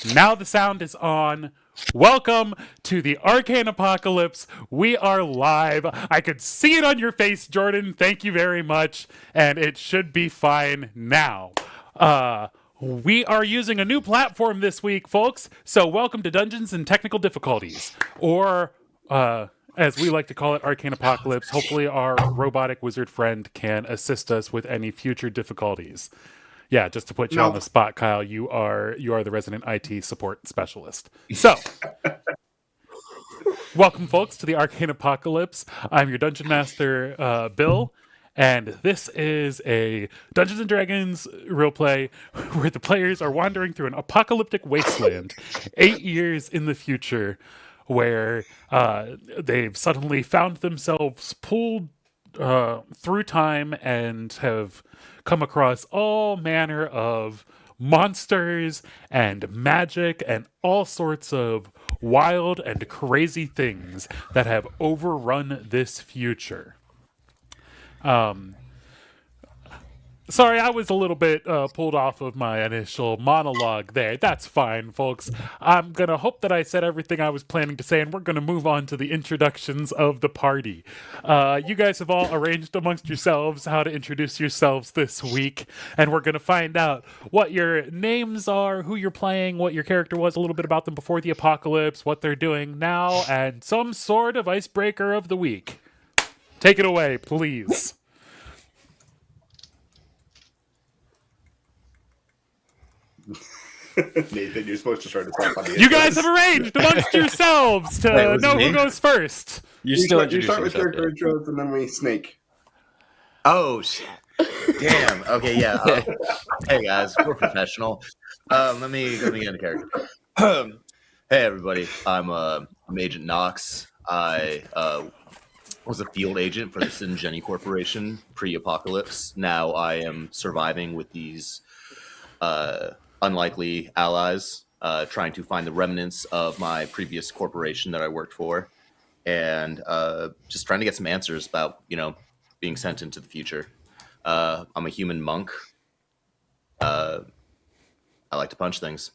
Now the sound is on. Welcome to the Arcane Apocalypse. We are live. I could see it on your face, Jordan. Thank you very much. And it should be fine now. We are using a new platform this week, folks. So welcome to Dungeons and Technical Difficulties. Or, as we like to call it, Arcane Apocalypse. Hopefully our robotic wizard friend can assist us with any future difficulties. Yeah, just to put you on the spot, Kyle, you are the resident IT support specialist. So, welcome, folks, to the Arcane Apocalypse. I'm your Dungeon Master, Bill, and this is a Dungeons & Dragons roleplay where the players are wandering through an apocalyptic wasteland 8 years in the future, where they've suddenly found themselves pulled through time and have come across all manner of monsters and magic and all sorts of wild and crazy things that have overrun this future. Sorry, I was a little bit pulled off of my initial monologue there. That's fine, folks. I'm going to hope that I said everything I was planning to say, and we're going to move on to the introductions of the party. You guys have all arranged amongst yourselves how to introduce yourselves this week, and we're going to find out what your names are, who you're playing, what your character was, a little bit about them before the apocalypse, what they're doing now, and some sort of icebreaker of the week. Take it away, please. Nathan, you're supposed to start to talk on the You guys have arranged amongst yourselves to know who goes first. You start with character intros and then we snake. Oh, shit. Damn. Okay, yeah. Hey, guys. We're professional. Let me get into character. Hey, everybody. I'm Agent Knox. I was a field agent for the Syngeni Corporation pre-apocalypse. Now I am surviving with these unlikely allies, trying to find the remnants of my previous corporation that I worked for, and just trying to get some answers about, being sent into the future. I'm a human monk. I like to punch things.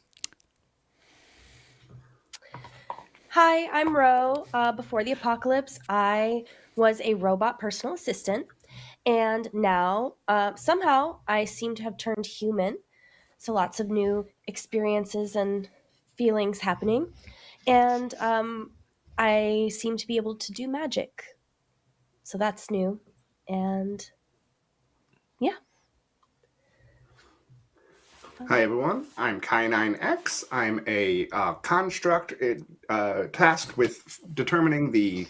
Hi, I'm Ro. Before the apocalypse, I was a robot personal assistant, and now somehow I seem to have turned human. So lots of new experiences and feelings happening. And I seem to be able to do magic. So that's new. And yeah. Hi, everyone. I'm Kai9X. I'm a construct tasked with determining the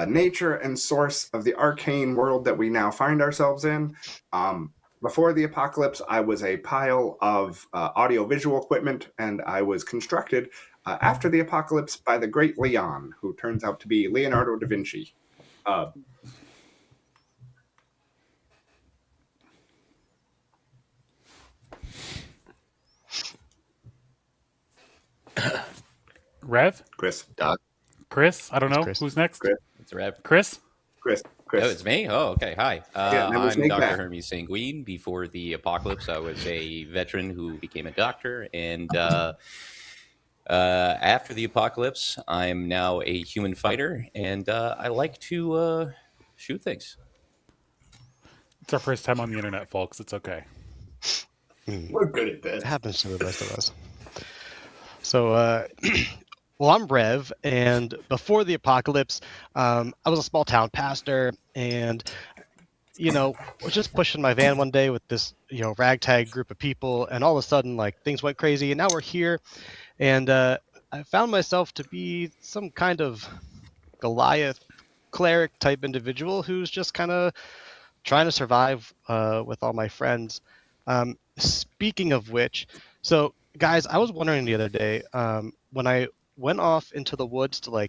nature and source of the arcane world that we now find ourselves in. Before the apocalypse, I was a pile of audio-visual equipment, and I was constructed after the apocalypse by the great Leon, who turns out to be Leonardo da Vinci. Rev? Chris. Doc. Chris? I don't know. Who's next? Chris. It's Rev. Chris? Chris. Oh, it's me? Oh, okay. Hi. I'm Snake Dr. Back. Hermes Sanguine. Before the apocalypse, I was a veteran who became a doctor. And after the apocalypse, I'm now a human fighter. And I like to shoot things. It's our first time on the internet, folks. It's okay. We're good at this. It happens to the best of us. So, well, I'm Rev, and before the apocalypse, I was a small town pastor, and, was just pushing my van one day with this, ragtag group of people, and all of a sudden, things went crazy, and now we're here, and I found myself to be some kind of Goliath cleric type individual who's just kind of trying to survive with all my friends. Speaking of which, so guys, I was wondering the other day, when I went off into the woods to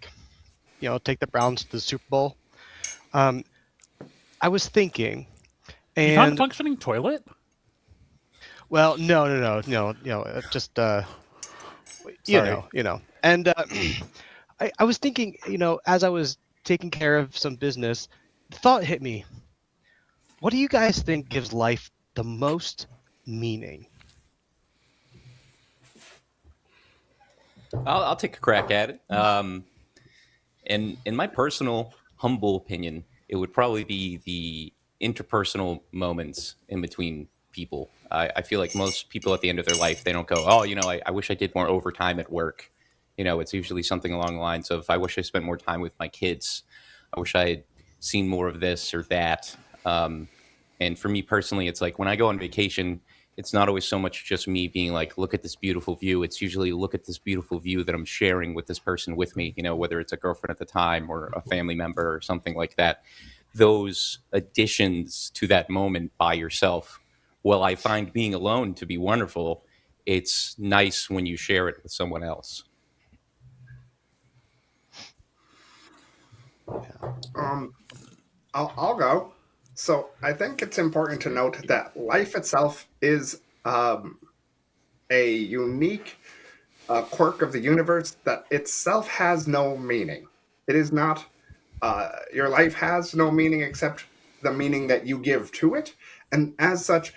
take the Browns to the Super Bowl, I was thinking, and You found a functioning toilet? well, no, just and I was thinking, as I was taking care of some business, the thought hit me: what do you guys think gives life the most meaning? I'll take a crack at it. And in my personal, humble opinion, it would probably be the interpersonal moments in between people. I feel like most people at the end of their life, they don't go, oh, I wish I did more overtime at work. It's usually something along the lines of, I wish I spent more time with my kids. I wish I had seen more of this or that. And for me personally, it's like when I go on vacation, it's not always so much just me being like, look at this beautiful view. It's usually look at this beautiful view that I'm sharing with this person with me, whether it's a girlfriend at the time or a family member or something like that. Those additions to that moment by yourself, while I find being alone to be wonderful, it's nice when you share it with someone else. I'll go. So I think it's important to note that life itself is a unique quirk of the universe that itself has no meaning. It is not, your life has no meaning except the meaning that you give to it. And as such,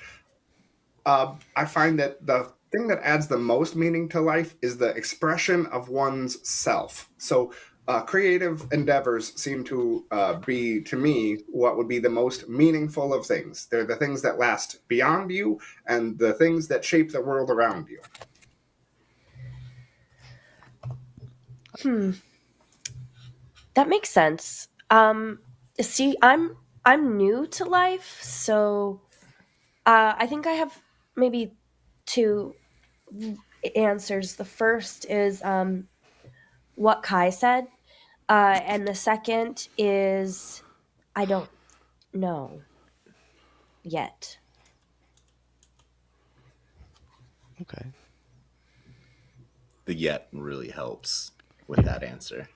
I find that the thing that adds the most meaning to life is the expression of one's self. So creative endeavors seem to be, to me, what would be the most meaningful of things. They're the things that last beyond you and the things that shape the world around you. That makes sense. See, I'm new to life, so I think I have maybe two answers. The first is what Kai said, and the second is I don't know yet. Okay. The yet really helps with that answer.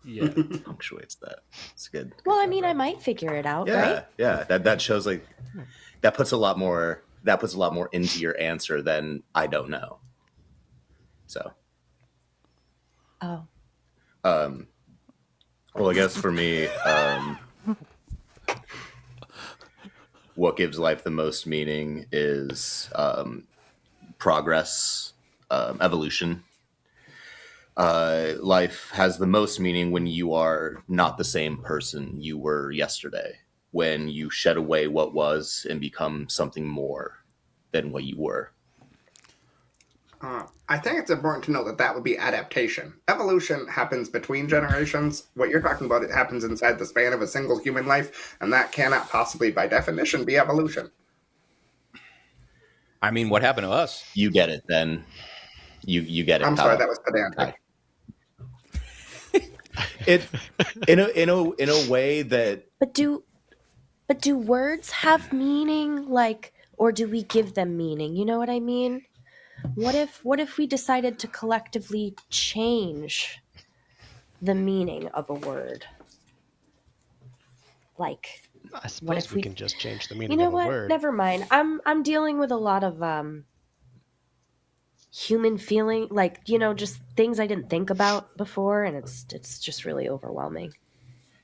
Yeah. Punctuates that. It's good. Well, I mean, I might figure it out, Yeah, right? yeah. That shows like that puts a lot more into your answer than I don't know. So, Oh, well, I guess for me, what gives life the most meaning is progress, evolution. Life has the most meaning when you are not the same person you were yesterday, when you shed away what was and become something more than what you were. I think it's important to note that that would be adaptation. Evolution happens between generations. What you're talking about, it happens inside the span of a single human life, and that cannot possibly, by definition, be evolution. I mean, what happened to us? You get it then. You get it. I'm Kyle. sorry, that was pedantic. It in a way that but do words have meaning? Like, or do we give them meaning? You know what I mean? What if we decided to collectively change the meaning of a word? Like, I suppose if we we- can just change the you meaning know of a what? word. Never mind. I'm dealing with a lot of human feeling, like, just things I didn't think about before, and it's just really overwhelming.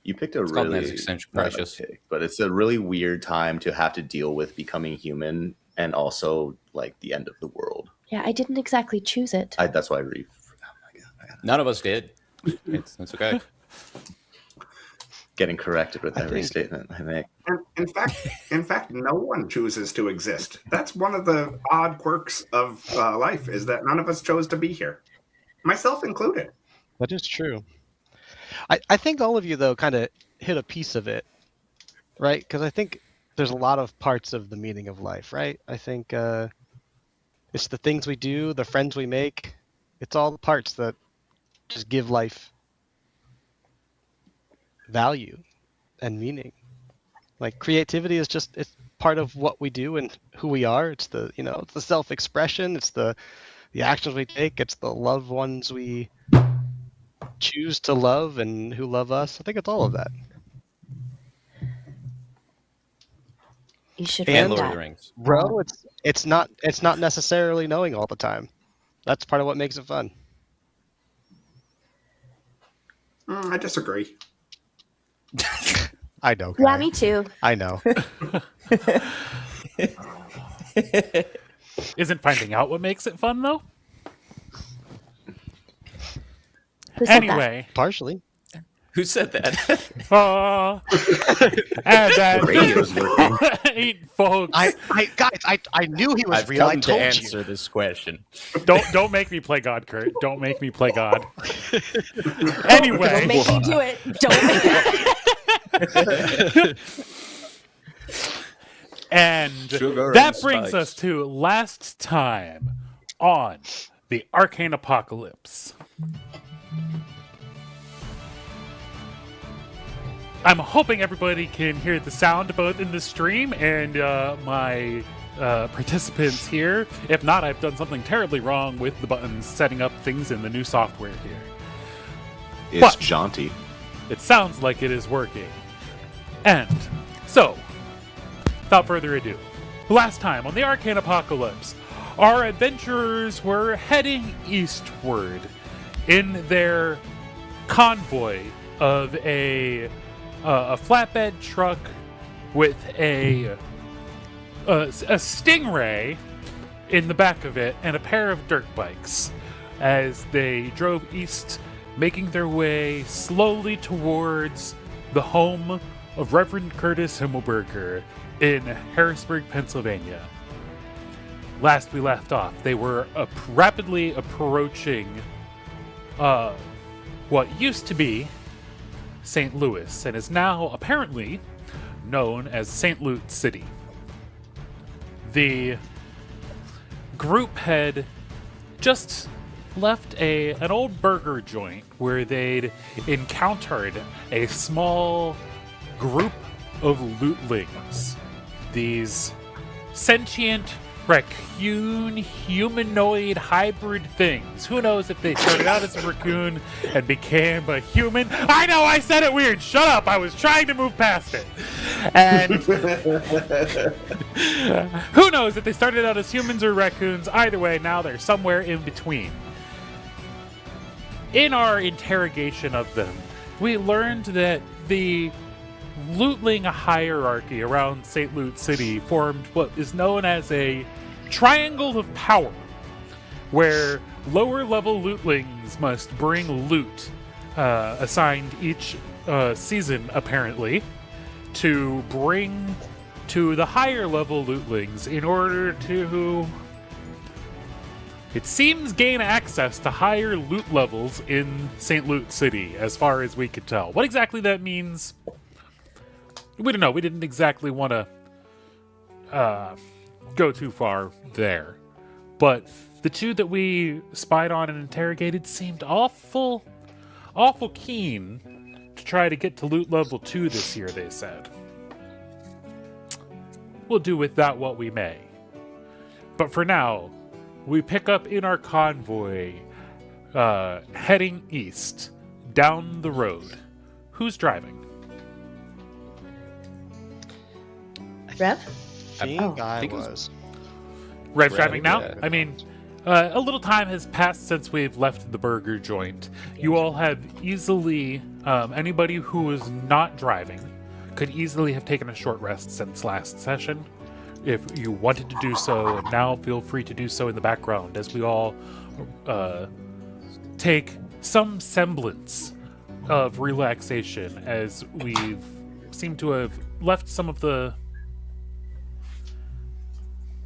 you picked a It's called an really existential not a crisis. pick, but it's a really weird time to have to deal with becoming human and also like the end of the world. Yeah, I didn't exactly choose it. That's why I read. Oh my god, None of us did. It's okay. getting corrected with I every think- statement I make. And in fact, no one chooses to exist. That's one of the odd quirks of life, is that none of us chose to be here, myself included. That is true. I think all of you, though, kind of hit a piece of it, right? Because I think there's a lot of parts of the meaning of life, right? I think it's the things we do, the friends we make. It's all the parts that just give life value and meaning. Like creativity is just, it's part of what we do and who we are. It's the, it's the self-expression. It's the actions we take. It's the loved ones we choose to love and who love us. I think it's all of that. You should And read Lord of the that. Rings. Bro, it's not necessarily knowing all the time. That's part of what makes it fun. I disagree. I know. Yeah, Kai. me too. I know. Isn't finding out what makes it fun, though? Who said Anyway, Partially. Who said that? and that radio's working. point, folks. I knew he was I've real. I come to told answer you. this question. Don't make me play God, Kurt. Don't make me play God. that? Anyway, Don't make me do it. Don't make and Sugar that and brings spice. us to last time on the Arcane Apocalypse. I'm hoping everybody can hear the sound both in the stream and my participants here. If not, I've done something terribly wrong with the buttons setting up things in the new software here. It's But- jaunty. It sounds like it is working. And so, without further ado, last time on the Arcane Apocalypse, our adventurers were heading eastward in their convoy of a flatbed truck with a stingray in the back of it and a pair of dirt bikes as they drove east, making their way slowly towards the home of Reverend Curtis Himmelberger in Harrisburg, Pennsylvania. Last we left off, they were rapidly approaching what used to be St. Louis and is now apparently known as St. Louis City. The group had just left an old burger joint where they'd encountered a small group of lootlings. These sentient raccoon humanoid hybrid things. Who knows if they started out as a raccoon and became a human? I know, I said it weird. Shut up. I was trying to move past it. And who knows if they started out as humans or raccoons? Either way, now they're somewhere in between. In our interrogation of them, we learned that the lootling hierarchy around St. Louis City formed what is known as a triangle of power, where lower level lootlings must bring loot assigned each season, apparently, to bring to the higher level lootlings in order to, it seems, gain access to higher loot levels in St. Louis City, as far as we could tell. What exactly that means, we don't know. We didn't exactly want to go too far there. But the two that we spied on and interrogated seemed awful keen to try to get to loot level 2 this year, they said. We'll do with that what we may. But for now, we pick up in our convoy, heading east, down the road. Who's driving? Rev? I think it was. Rev's Rev, driving now? yeah. I mean, a little time has passed since we've left the burger joint. You all have easily, anybody who was not driving could easily have taken a short rest since last session. If you wanted to do so, and now feel free to do so in the background as we all take some semblance of relaxation as we've seemed to have left some of the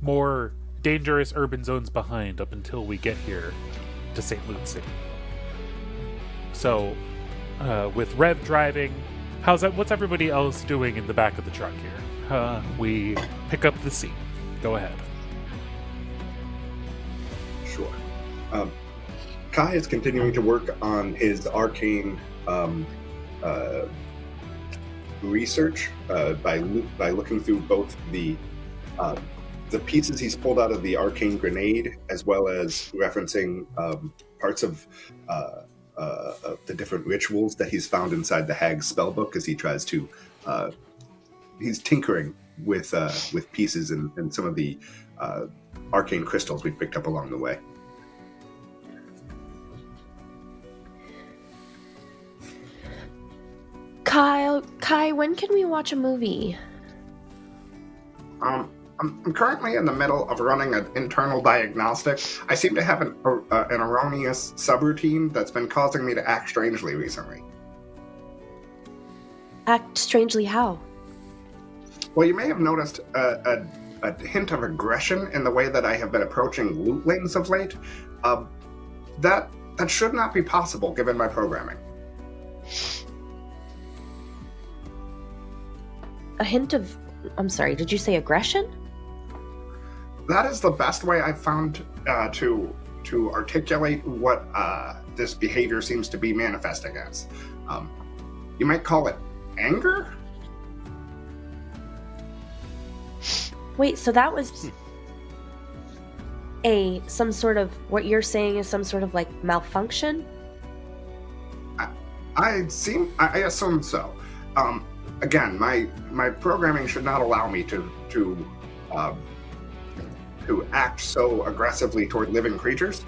more dangerous urban zones behind up until we get here to St. Louis City. So, with Rev driving, what's everybody else doing in the back of the truck here? We pick up the scene. Go ahead. Sure. Kai is continuing to work on his arcane research by looking through both the pieces he's pulled out of the arcane grenade, as well as referencing parts of the different rituals that he's found inside the Hag's spellbook, as he tries to he's tinkering with pieces and some of the arcane crystals we've picked up along the way. Kai, when can we watch a movie? I'm currently in the middle of running an internal diagnostic. I seem to have an erroneous subroutine that's been causing me to act strangely recently. Act strangely how? Well, you may have noticed a hint of aggression in the way that I have been approaching lootlings of late. That should not be possible given my programming. A hint of... I'm sorry, did you say aggression? That is the best way I've found to articulate what this behavior seems to be manifesting as. You might call it anger? Wait, so that was some sort of... What you're saying is some sort of, like, malfunction? I assume so. Again, my programming should not allow me to act so aggressively toward living creatures.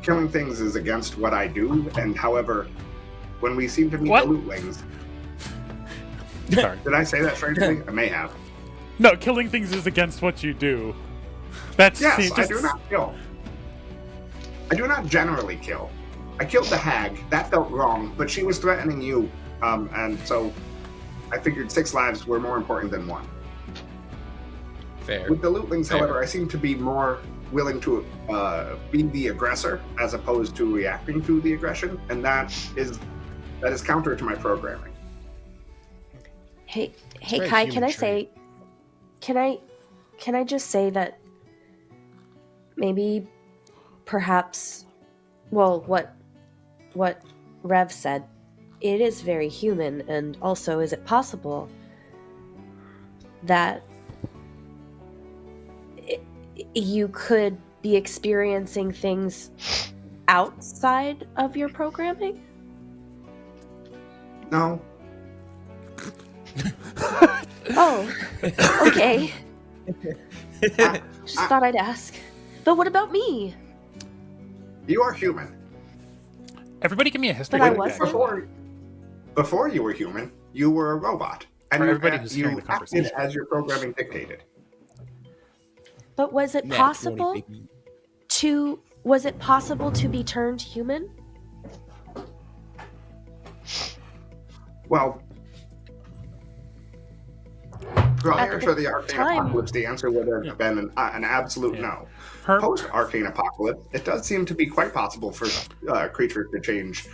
Killing things is against what I do, and however, when we seem to meet the lootlings... Sorry. Did I say that strangely? I may have. No, killing things is against what you do. That's Yes, I do not kill. I do not generally kill. I killed the hag. That felt wrong, but she was threatening you, and so I figured 6 lives were more important than 1. Fair. With the lootlings, Fair. however, I seem to be more willing to be the aggressor as opposed to reacting to the aggression, and that is counter to my programming. Hey, very Kai, human trait. can I just say that maybe, perhaps, well, what Rev said, it is very human, and also, is it possible that you could be experiencing things outside of your programming? No. Oh, okay. Just thought I'd ask. But what about me? You are human. Everybody give me a history. But I check. wasn't. Before you were human, you were a robot. And For you, everybody who's hearing you the acted conversation. as your programming dictated. But was it possible to be turned human? Well, prior At to the the Arcane time. Apocalypse, the answer would have been an absolute no. Herm, Post Arcane Apocalypse, it does seem to be quite possible for creatures to change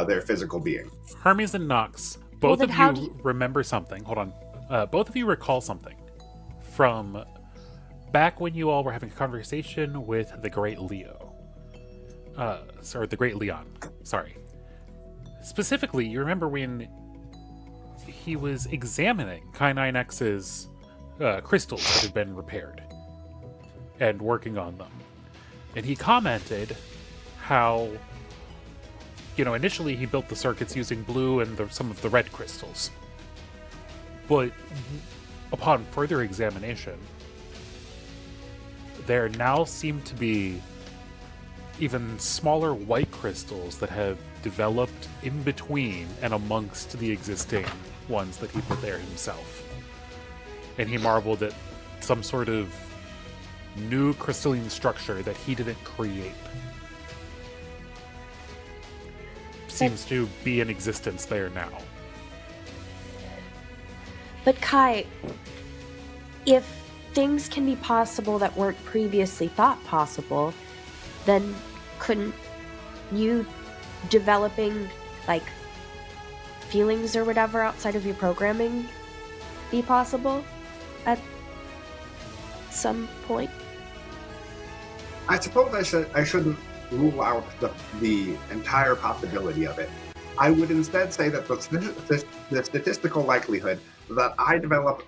their physical being. Hermes and Nox, Well, both then of how you do you- remember something. Hold on. Both of you recall something from back when you all were having a conversation with the Great Leo. Sorry, the Great Leon. Sorry. Specifically, you remember when he was examining Kai9X's crystals that had been repaired and working on them. And he commented how, initially he built the circuits using blue and some of the red crystals. But upon further examination, there now seem to be even smaller white crystals that have developed in between and amongst the existing ones that he put there himself. And he marveled at some sort of new crystalline structure that he didn't create. Seems to be in existence there now. But Kai, if things can be possible that weren't previously thought possible, then couldn't you developing, like, feelings or whatever outside of your programming be possible at some point? I suppose I shouldn't rule out the entire possibility of it. I would instead say that the statistical likelihood that I develop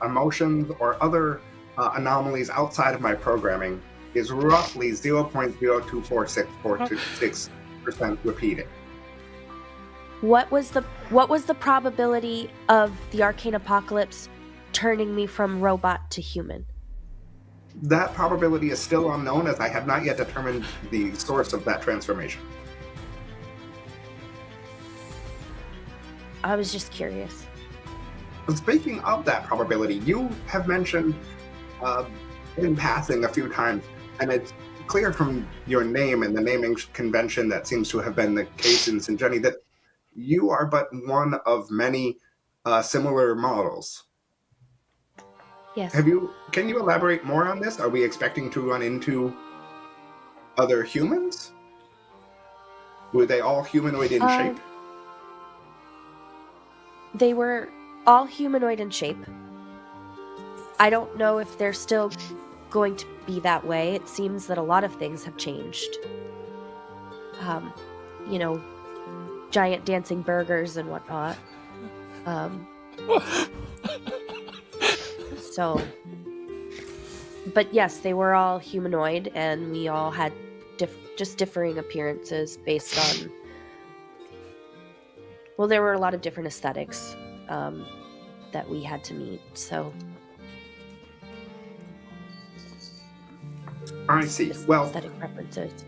emotions or other anomalies outside of my programming is roughly 0.024646% repeated. What was the probability of the Arcane Apocalypse turning me from robot to human? That probability is still unknown, as I have not yet determined the source of that transformation. I was just curious. Speaking of that probability, you have mentioned in passing a few times, and it's clear from your name and the naming convention that seems to have been the case in St. Jenny that you are but one of many similar models. Yes. Can you elaborate more on this? Are we expecting to run into other humans? Were they all humanoid in shape? They were all humanoid in shape. I don't know if they're still going to be that way. It seems that a lot of things have changed. You know, giant dancing burgers and whatnot. So, but yes, they were all humanoid, and we all had just differing appearances based on. Well, there were a lot of different aesthetics that we had to meet. So, I see. Well, aesthetic preferences.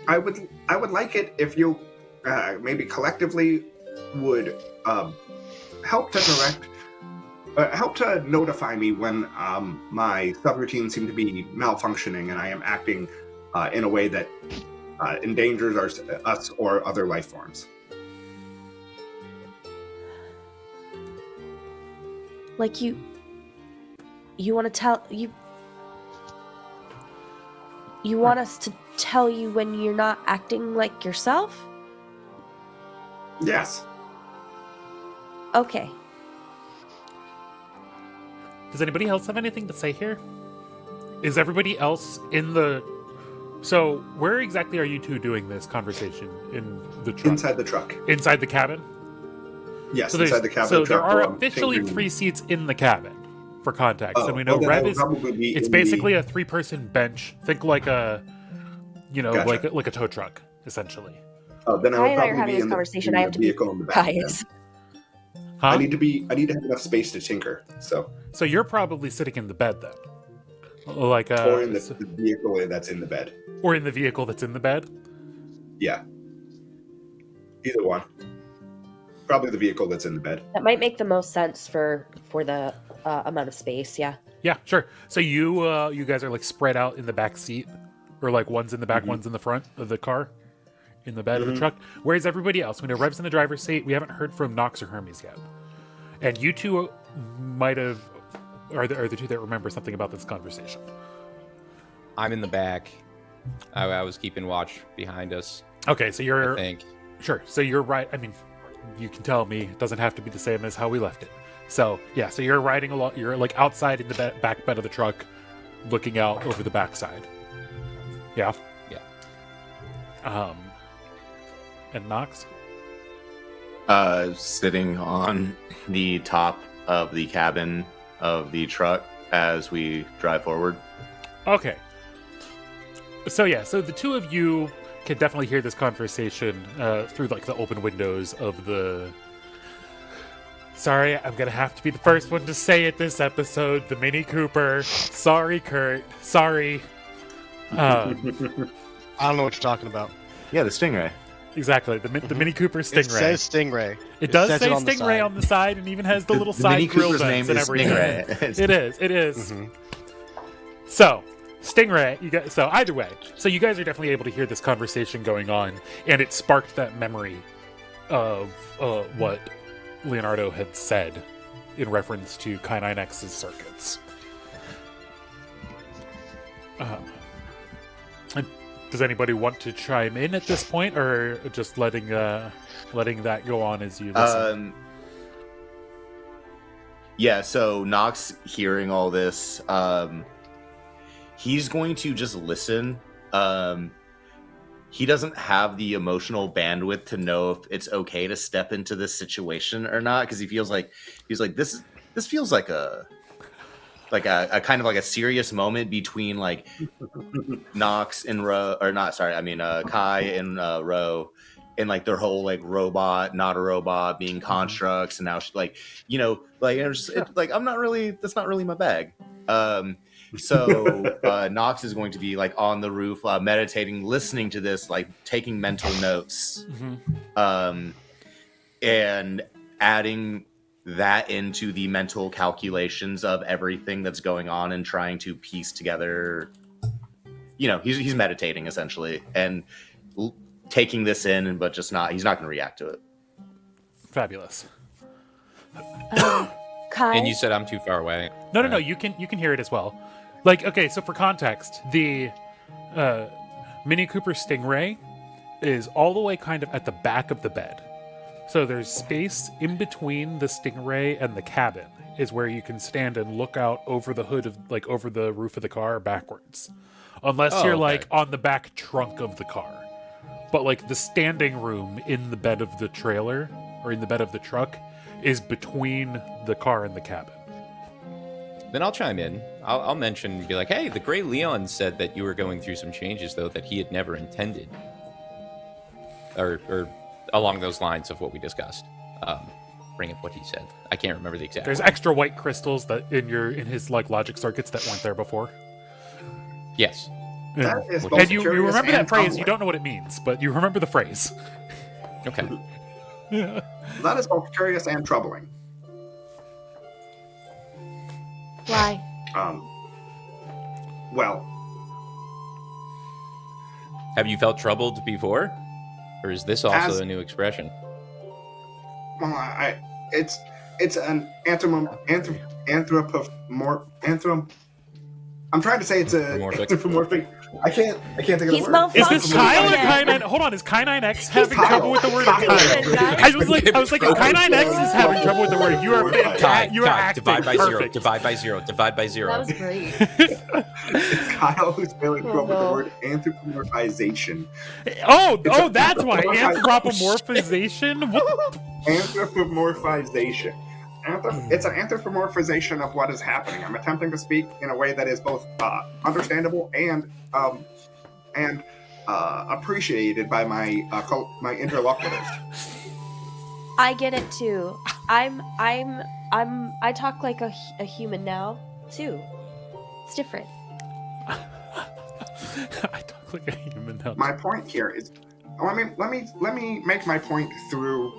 I would like it if you maybe collectively would help to notify me when my subroutines seem to be malfunctioning and I am acting in a way that endangers us or other life forms. Like you want to tell you want us to tell you when you're not acting like yourself? Yes. Okay. Does anybody else have anything to say here? Is everybody else in the... So, where exactly are you two doing this conversation? In the truck? Inside the truck. Inside the cabin? Yes, So inside the cabin. So there truck, are officially 3 seats in the cabin, for context. And we know well, Rev is... be It's basically a 3-person bench. Think like a... You know, Gotcha. like a tow truck, essentially. Oh, then I Kai would and I are probably having be this in conversation. the I have to be vehicle in the back. guys. Huh? I need to have enough space to tinker. So you're probably sitting in the bed then. Like or in the vehicle that's in the bed. Or in the vehicle that's in the bed? Yeah. Either one. Probably the vehicle that's in the bed. That might make the most sense for the amount of space. Yeah. Yeah, sure. So you guys are like spread out in the back seat, or like one's in the back, one's in the front of the car, in the bed of the truck. Whereas everybody else, when it Rev's in the driver's seat, we haven't heard from Nox or Hermes yet. And you two might have are the two that remember something about this conversation. I'm in the back. I was keeping watch behind us. Okay, so I think. Sure. So you're right. I mean, you can tell me it doesn't have to be the same as how we left it. So yeah, so you're riding along. You're like outside in the back bed of the truck, looking out over the backside. Yeah. Yeah. And Nox? Sitting on the top of the cabin of the truck as we drive forward. Okay. So yeah, so the two of you can definitely hear this conversation through like the open windows of the... Sorry, I'm gonna have to be the first one to say it this episode. The Mini Cooper. Sorry, Kurt. Sorry. I don't know what you're talking about. Yeah, the Stingray. Exactly, the Mini Cooper Stingray. It says Stingray. It does says say it on the Stingray side. on the side, and even has the little The side Mini grill Cooper's vents name and is everything. Stingray. It is. So, Stingray, you guys. So either way, so you guys are definitely able to hear this conversation going on, and it sparked that memory of what Leonardo had said in reference to K9X's circuits. And does anybody want to chime in at this point, or just letting that go on as you listen? Yeah, so Nox hearing all this, he's going to just listen. He doesn't have the emotional bandwidth to know if it's okay to step into this situation or not, because he's like this feels like a kind of like a serious moment between like Nox and Kai and Ro, and like their whole like robot, not a robot, being constructs, and now I'm not really, that's not really my bag. So Nox is going to be like on the roof, meditating, listening to this, like taking mental notes, and adding that into the mental calculations of everything that's going on and trying to piece together. He's meditating essentially and taking this in, but he's not going to react to it. Fabulous. Kai? And you said I'm too far away. No. You can hear it as well. Like, okay, so for context, the Mini Cooper Stingray is all the way kind of at the back of the bed. So there's space in between the Stingray and the cabin is where you can stand and look out over the hood of, like, over the roof of the car backwards. Unless you're, okay. like, on the back trunk of the car. But, like, the standing room in the bed of the trailer, or in the bed of the truck, is between the car and the cabin. Then I'll chime in. I'll mention and be like, hey, the Grey Leon said that you were going through some changes, though, that he had never intended. Or along those lines of what we discussed. Bring up what he said. I can't remember the exact There's word. extra white crystals that in his like logic circuits that weren't there before. Yes. That is both And you curious remember and that phrase, troubling. you don't know what it means, but you remember the phrase. Okay. That is both curious and troubling. Why? Well, Have you felt troubled before? Or is this also As- a new expression? it's an I'm trying to say it's a Anthropomorphic. anthropomorphic. I can't think of the He's word. Is this Malfunctioning Kyle or again. Kai9? Hold on, is Kai9X having Kyle. trouble with the word? Or Kyle. Kyle? I was like, if Kai9X is having trouble with the word, you are Kai, acting divide by zero. perfect. Divide by zero. Divide by zero. That was great. It's Kyle who's failing to Oh, come up with the no. word anthropomorphization. Oh, that's why anthropomorphization. What? Anthropomorphization. It's an anthropomorphization of what is happening. I'm attempting to speak in a way that is both understandable and appreciated by my interlocutors. I get it too. I talk like a human now too. It's different. I talk like a human now. My point here is, let me make my point through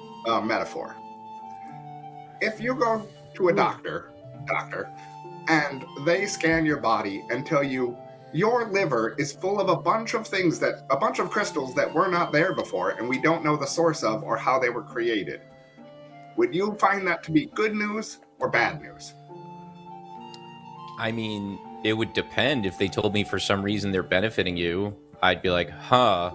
metaphor. If you go to a doctor, and they scan your body and tell you your liver is full of a bunch of crystals that were not there before, and we don't know the source of or how they were created, would you find that to be good news or bad news? I mean, it would depend. If they told me for some reason they're benefiting you, I'd be like, huh,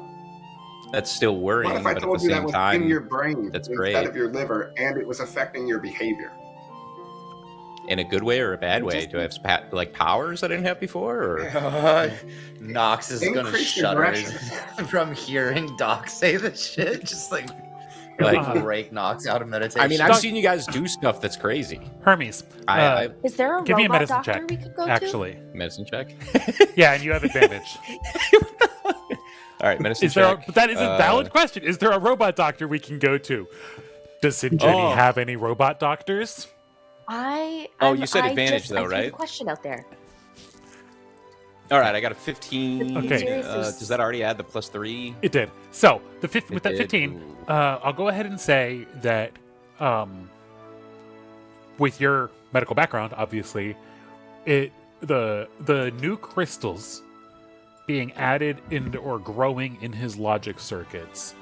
that's still worrying. What if I but told at the you that same was time, in your brain that's instead great. of your liver, and it was affecting your behavior? In a good way or a bad way? Do I have like powers I didn't have before? Or Nox is gonna Increased shudder aggression. from hearing Doc say this shit. Just like break Nox out of meditation. I mean, I've seen you guys do stuff that's crazy. Hermes, I Is there a give me a robot medicine doctor check. we could go Actually, medicine check. yeah, and you have advantage. All right, medicine Is there? check. But that is a valid question. Is there a robot doctor we can go to? Does Sinjeni have any robot doctors? to? You said advantage, though, I threw right? the question out there. All right, I got a 15. Okay. Does that already add the +3? It did. So with It that did. 15, Ooh. I'll go ahead and say that with your medical background, obviously, the new crystals being added into or growing in his logic circuits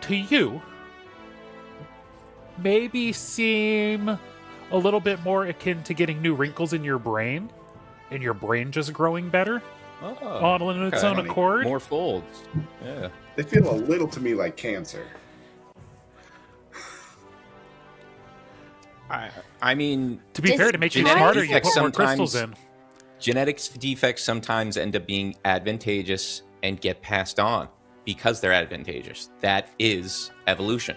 to you maybe seem a little bit more akin to getting new wrinkles in your brain, and your brain just growing better on its own funny. accord. More folds. Yeah. They feel a little to me like cancer. I mean, To be Does fair, to make you genetic smarter, you defects put more crystals sometimes- in. genetics defects sometimes end up being advantageous and get passed on because they're advantageous. That is evolution.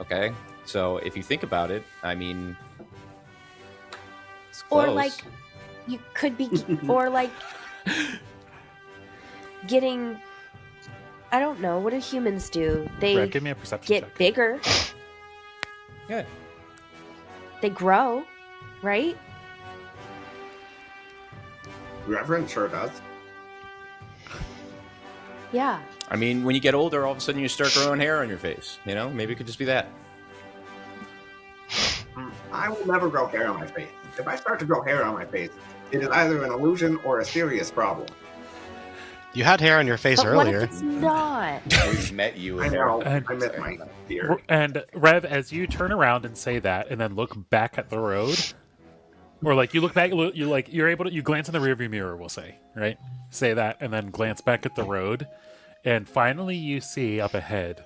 Okay? So if you think about it, I mean, it's close. Or like you could be or like getting I don't know, what do humans do? They Brad, give me a perception get check. bigger, Yeah. they grow, right? Reverend sure does. Yeah. I mean, when you get older, all of a sudden you start growing hair on your face. You know, maybe it could just be that. I will never grow hair on my face. If I start to grow hair on my face, it is either an illusion or a serious problem. You had hair on your face But what if earlier. it's not? We met you. I in know. there. I miss my beard. And Rev, as you turn around and say that, and then look back at the road, or like you look back, you glance in the rearview mirror. We'll say, right? Say that, and then glance back at the road, and finally you see up ahead,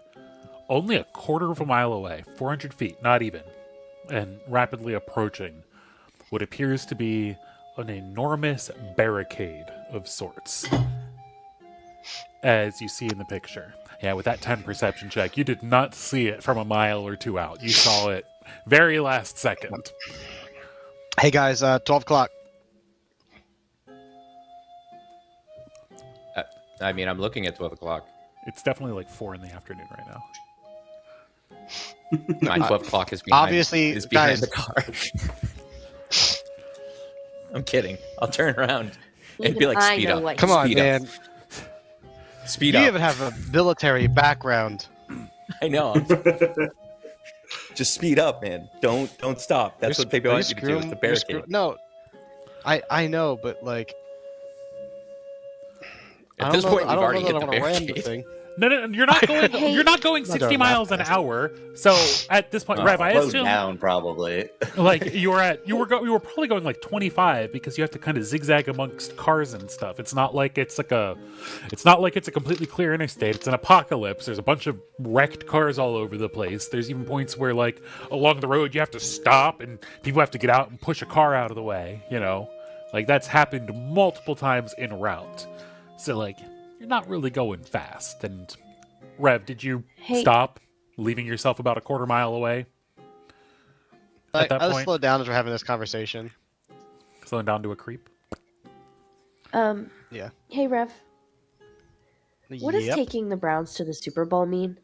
only a quarter of a mile away, 400 feet, not even, and rapidly approaching, what appears to be an enormous barricade of sorts. As you see in the picture. Yeah, with that 10 perception check, you did not see it from a mile or two out. You saw it very last second. Hey guys, 12 o'clock. I mean, I'm looking at 12 o'clock. It's definitely like 4 in the afternoon right now. My 12 o'clock is behind, Obviously, is behind guys- the car. I'm kidding. I'll turn around and be like, I speed know up. what Come on, Speed up. man. Speed You up. even have a military background. I know. Just speed up, man. Don't stop. That's what they Are you want you to do with the barricade. No, I know, but like, At I this don't know, point, I you've don't already know hit that the I want to ram the barricade. thing. No, you're not going. Hey. You're not going Not 60 doing miles that an fast. hour. So at this point, Rev, I Slow assume down, probably. like you were probably going like 25 because you have to kind of zigzag amongst cars and stuff. It's not like it's a completely clear interstate. It's an apocalypse. There's a bunch of wrecked cars all over the place. There's even points where like along the road you have to stop and people have to get out and push a car out of the way, you know? Like that's happened multiple times en route. So like you're not really going fast. And Rev, did you stop, leaving yourself about a quarter mile away? At that I'll point, slow down as we're having this conversation. slowing down to a creep. Yeah. Hey, Rev. What does Yep. taking the Browns to the Super Bowl mean?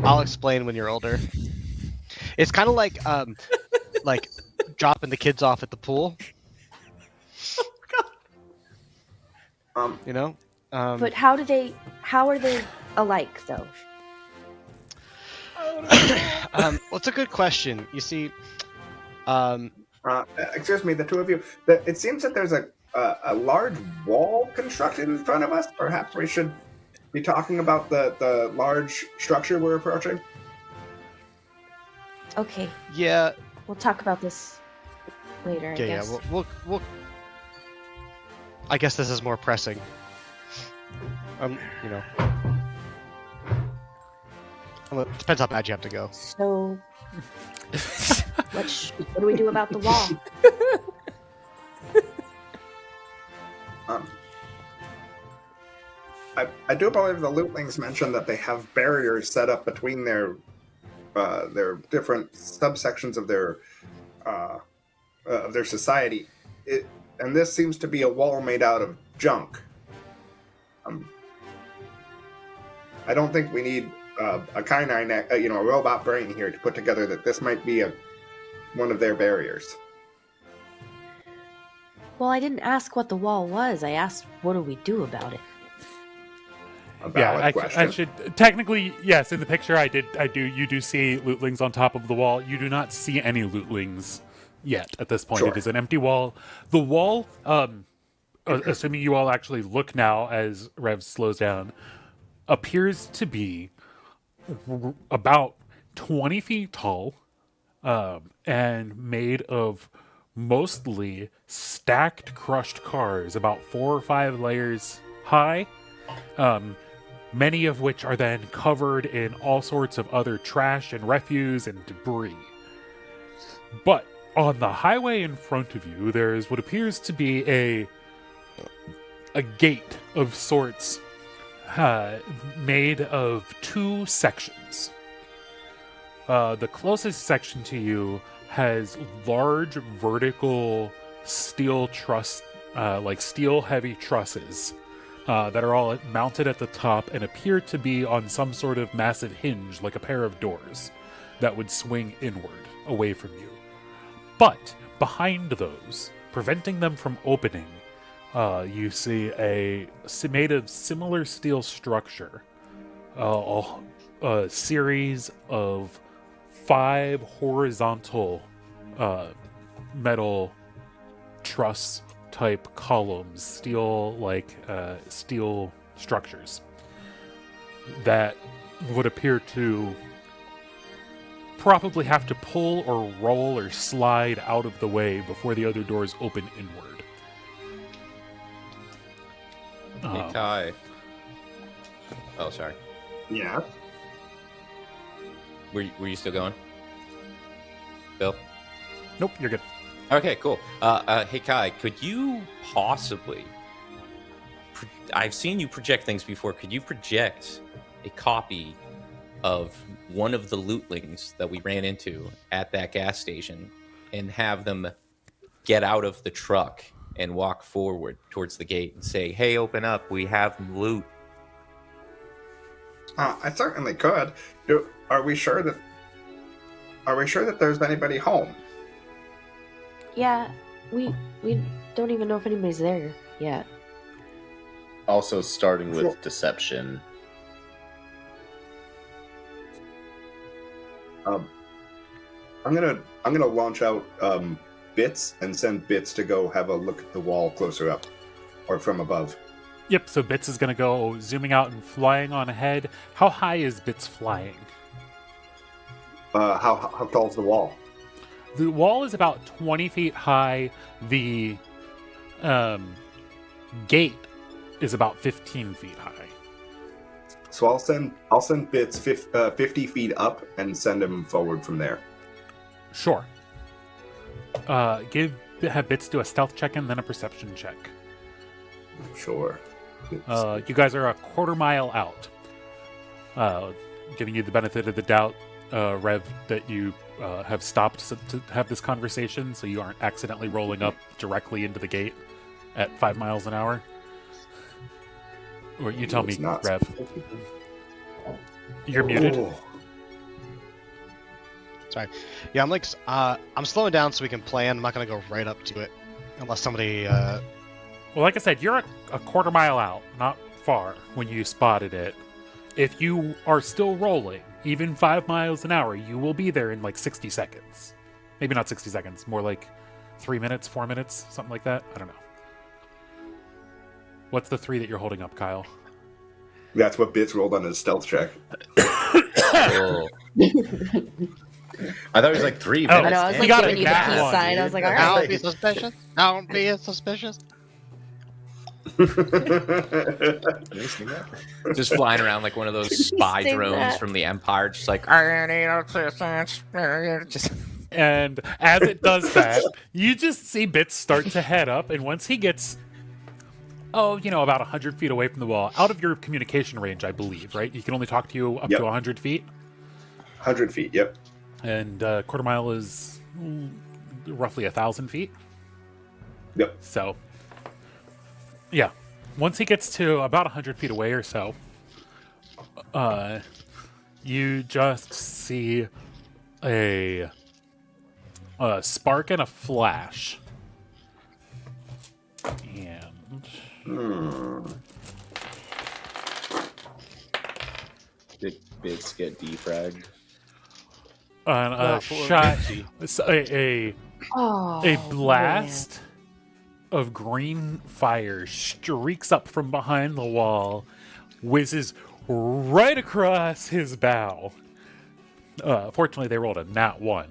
I'll explain when you're older. It's kind of like dropping the kids off at the pool. You know. But how are they alike though? Well, it's a good question. You see, Excuse me, the two of you. It seems that there's a large wall constructed in front of us. Perhaps we should be talking about the large structure we're approaching. Okay, yeah, we'll talk about this later. I yeah. guess. We'll. I guess this is more pressing. You know. Well, it depends how bad you have to go. So, what do we do about the wall? I do believe the lootlings mentioned that they have barriers set up between their different subsections of their society. And this seems to be a wall made out of junk. I don't think we need a canine, a robot brain here to put together that this might be one of their barriers. Well, I didn't ask what the wall was. I asked, what do we do about it? A valid question. I should technically, yes. In the picture, you do see lootlings on top of the wall. You do not see any lootlings yet at this point. Sure. It is an empty wall. The wall, assuming you all actually look now as Rev slows down, appears to be about 20 feet tall, and made of mostly stacked crushed cars, about 4 or 5 layers high. Many of which are then covered in all sorts of other trash and refuse and debris. But on the highway in front of you, there is what appears to be a gate of sorts, made of 2 sections. The closest section to you has large vertical steel steel heavy trusses that are all mounted at the top and appear to be on some sort of massive hinge, like a pair of doors that would swing inward away from you. But behind those, preventing them from opening, you see made of similar steel structure, a series of 5 horizontal metal truss type columns, steel structures that would appear to probably have to pull or roll or slide out of the way before the other doors open inward. Hey, Kai. Oh, sorry. Yeah. Were you still going, Bill? Nope, you're good. Okay, cool. Hey, Kai, could you possibly... I've seen you project things before. Could you project a copy of one of the lootlings that we ran into at that gas station and have them get out of the truck and walk forward towards the gate and say, hey, open up, we have loot? I certainly could. Are we sure that there's anybody home? Yeah, we don't even know if anybody's there yet. Also, starting with deception. I'm gonna launch out Bits and send Bits to go have a look at the wall closer up, or from above. Yep, so Bits is going to go zooming out and flying on ahead. How high is Bits flying? How tall's the wall? The wall is about 20 feet high. The gate is about 15 feet high. So I'll send Bits 50 feet up and send him forward from there. Sure. Have Bits do a stealth check and then a perception check. Sure. You guys are a quarter mile out. Giving you the benefit of the doubt, Rev, that you have stopped to have this conversation, so you aren't accidentally rolling up directly into the gate at 5 miles an hour. Or you tell me, Rev. You're muted. Oh. Sorry. Yeah, I'm slowing down so we can plan. I'm not gonna go right up to it unless somebody. Well, like I said, you're a quarter mile out, not far, when you spotted it. If you are still rolling, even 5 miles an hour, you will be there in like 60 seconds. Maybe not 60 seconds, more like 3 minutes, 4 minutes, something like that. I don't know. What's the 3 that you're holding up, Kyle? That's what Bits rolled on his stealth check. Oh. I thought it was like 3 Oh, minutes. I know, I was You like got giving it, you the that peace one, sign. dude. I was like, all Don't right. be suspicious. Don't be suspicious. Just flying around like one of those spy Say drones that. from the Empire, just like, I need assistance. Just... And as it does that, you just see Bits start to head up, and once he gets, about 100 feet away from the wall, out of your communication range, I believe, right? He can only talk to you up Yep. to 100 feet. 100 feet, yep. And quarter mile is roughly 1,000 feet. Yep. So, yeah. Once he gets to about 100 feet away or so, you just see a spark and a flash. And Bits get defragged. a shot, a Oh, blast of green fire streaks up from behind the wall, whizzes right across his bow. Fortunately, they rolled a nat 1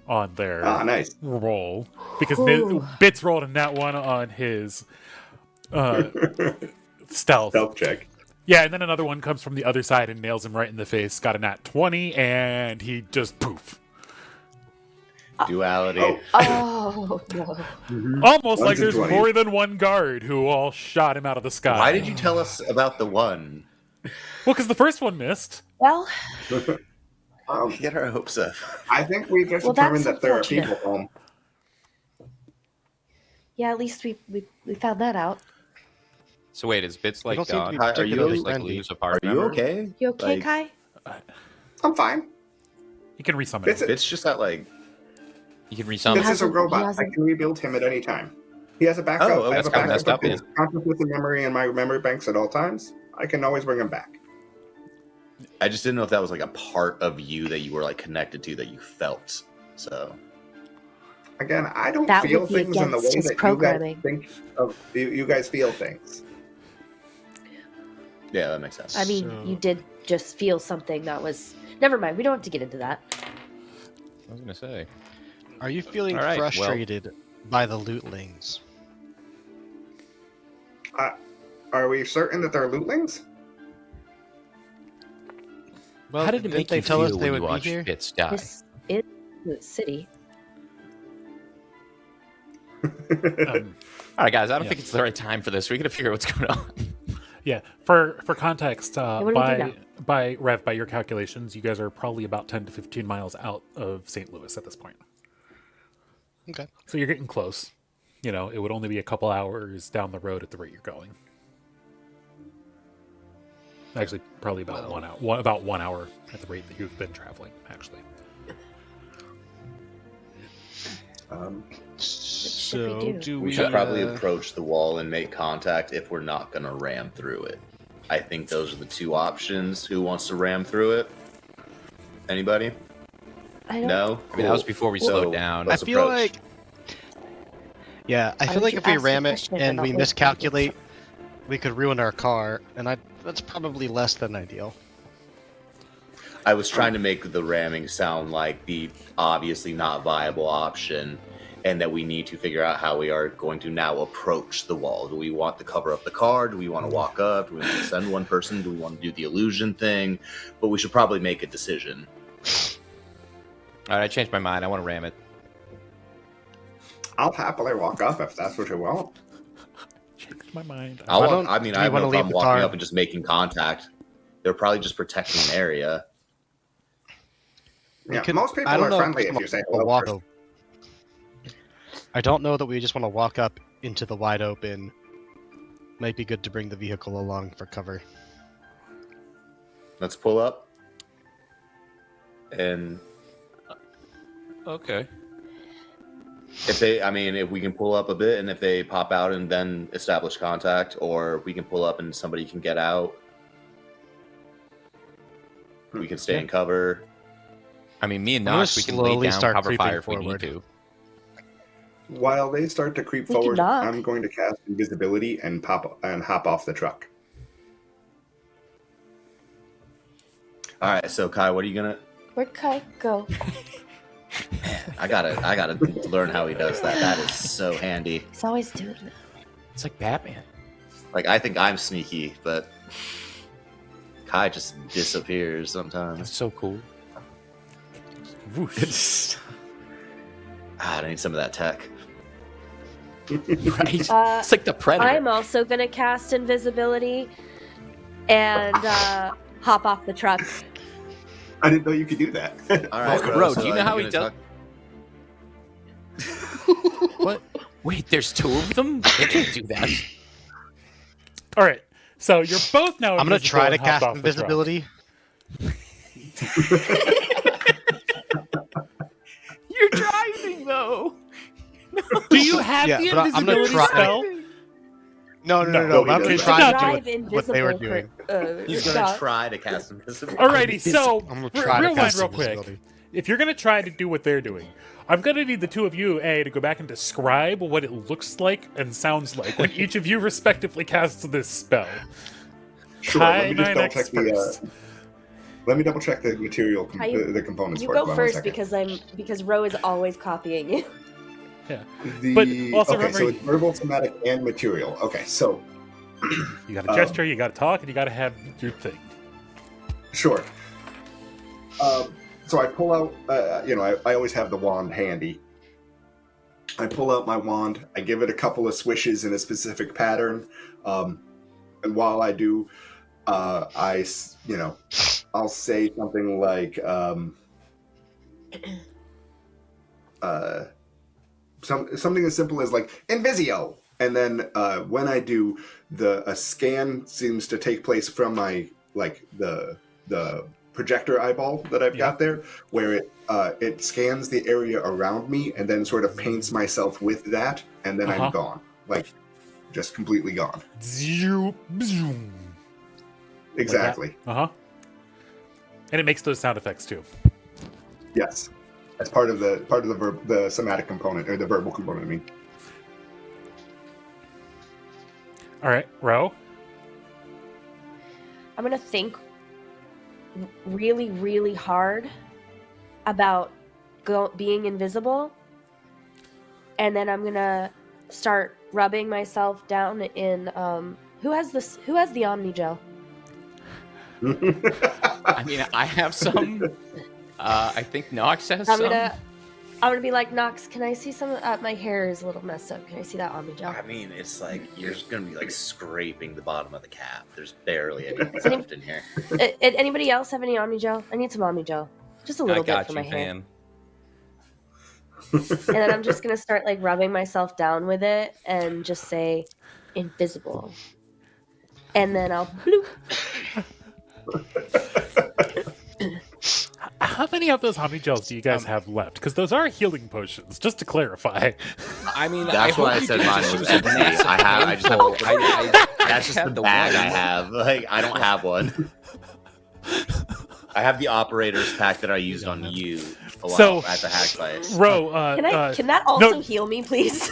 on their Nice. roll, because Ooh. Bits rolled a nat 1 on his stealth. Stealth check. Yeah, and then another one comes from the other side and nails him right in the face. Got a nat 20, and he just poof. Duality. Oh, no. Almost like 1 to there's 20. more than one guard who all shot him out of the sky. Why did you tell us about the one? Well, because the first one missed. Well, Get our hopes up. I think we just Well, determined that's that there are unfortunate. people home. yeah, at least we found that out. So wait, is Bits like don't seem to God? be Are you particularly Just like friendly. lose a Are part you member? okay? You okay, Like, Kai? I'm fine. You can resummon Bits, him. Bits just got like. You can Bits resummon. is a hasn't- he robot. I hasn't- can rebuild him at any time. He has a backup. Oh, I have that's a kinda backup messed up, of his consciousness and memory in my memory banks at all times. I can always bring him back. I just didn't know if that was like a part of you that you were like connected to that you felt. So Again, I don't That feel would be things in the against way his that programming. you guys think of. You guys feel things. yeah, that makes sense. I mean, So- you did just feel something that was. Never mind. We don't have to get into that. I was gonna say. Are you feeling All right, well- frustrated by the lootlings? Are we certain that they're lootlings? Well, How did it didn't make they you tell feel us when they you would be watched here? Fitz die? This is the city. Um, All right, guys. I don't Yeah. think it's the right time for this. We got to figure out what's going on. yeah, for context, what do we do now? by Rev, by your calculations, you guys are probably about 10 to 15 miles out of St. Louis at this point. Okay. So you're getting close. You know, it would only be a couple hours down the road at the rate you're going. Actually, probably about 1 hour. About 1 hour at the rate that you've been traveling. Actually, So do? do we should probably uh, approach the wall and make contact if we're not going to ram through it. I think those are the two options. Who wants to ram through it? Anybody? I don't. No? I mean, that was before we slowed down. I let's feel approach. like. Yeah, I Why feel don't like you if we ask the ram it question if and we're we not listening? miscalculate, we could ruin our car, and that's probably less than ideal. I was trying to make the ramming sound like the obviously not viable option, and that we need to figure out how we are going to now approach the wall. Do we want to cover up the car? Do we want to walk up? Do we want to send one person? Do we want to do the illusion thing? But we should probably make a decision. All right, I changed my mind. I want to ram it. I'll happily walk up if that's what you want. changed my mind. I don't- I mean, do I you have wanna no leave problem the walking car? up and just making contact. They're probably just protecting an area. Yeah, could- most people I don't are know friendly just if you say wanna hello walk first. up. I don't know that we just want to walk up into the wide open. Might be good to bring the vehicle along for cover. Let's pull up. And Okay. if we can pull up a bit, and if they pop out and then establish contact, or we can pull up and somebody can get out. We can stay in cover. I mean, me and I'm gonna Nox, we can lay slowly down start cover creeping fire if we forward. need to. While they start to creep We can forward, knock. I'm going to cast invisibility and hop off the truck. All right, so Kai, what are you gonna? Where'd Kai go? I gotta learn how he does that. That is so handy. He's always doing that. It's like Batman. Like, I think I'm sneaky, but Kai just disappears That's sometimes. so cool. Whoosh. I need some of that tech. Right? Uh, It's like the Predator. I'm also gonna cast invisibility and hop off the truck. I didn't know you could do that. All right, Bro, so do you are know how he gonna does? talk- What? Wait, there's two of them? They can't do that. All right, so you're both now. I'm gonna invisible try to and hop cast off the truck. invisibility. You're driving, though. Do you have Yeah, the but I'm gonna invisibility try- spell? No. No, I'm he gonna doesn't. try Drive to do what they were invisible doing. He's gonna try to cast invisibility. Alrighty, so I'm gonna try to rewind cast real quick. invisibility. If you're gonna try to do what they're doing, I'm gonna need the two of you, to go back and describe what it looks like and sounds like when each of you respectively casts this spell. Sure, let me just Kai double 9X check the. first. Let me double check the material, Kai, the components. You for it. go Hold on first 1 second. because Ro is always copying you. Yeah, The, but also okay, remember- so it's verbal, somatic, and material. Okay, so you got to gesture, you got to talk, and you got to have your thing. sure. So I pull out. I always have the wand handy. I pull out my wand. I give it a couple of swishes in a specific pattern, and while I do, I'll say something like. Something as simple as like Invisio, and then when I do, a scan seems to take place from my the projector eyeball that I've got there, where it scans the area around me and then sort of paints myself with that, and then I'm gone, just completely gone. Zoom, zoom. Exactly. Uh huh. And it makes those sound effects too. Yes, that's part of the somatic component or the verbal component. I mean, All right, Ro. I'm gonna think really, really hard about being invisible, and then I'm gonna start rubbing myself down in who has the Omni gel? I mean, I have some. I think Nox has I'm some. gonna be like, Nox, can I see some? My hair is a little messed up. Can I see that Omni gel? I mean, it's like you're just gonna be like scraping the bottom of the cap. There's barely anything left in here. Anybody else have any Omni gel? I need some Omni gel, just a little I bit got for you, my hair. fam. And then I'm just gonna start like rubbing myself down with it and just say invisible. And then I'll bloop. How many of those Omni gels do you guys have left? Because those are healing potions, just to clarify. I mean, That's I why I hope you said didn't mine just was use a empty. massive I just have. handful. That's just have the bag one. I have. Like, I don't have one. I have the operator's pack that I used on you So- at the hack place. Ro, Can that also no. heal me, please?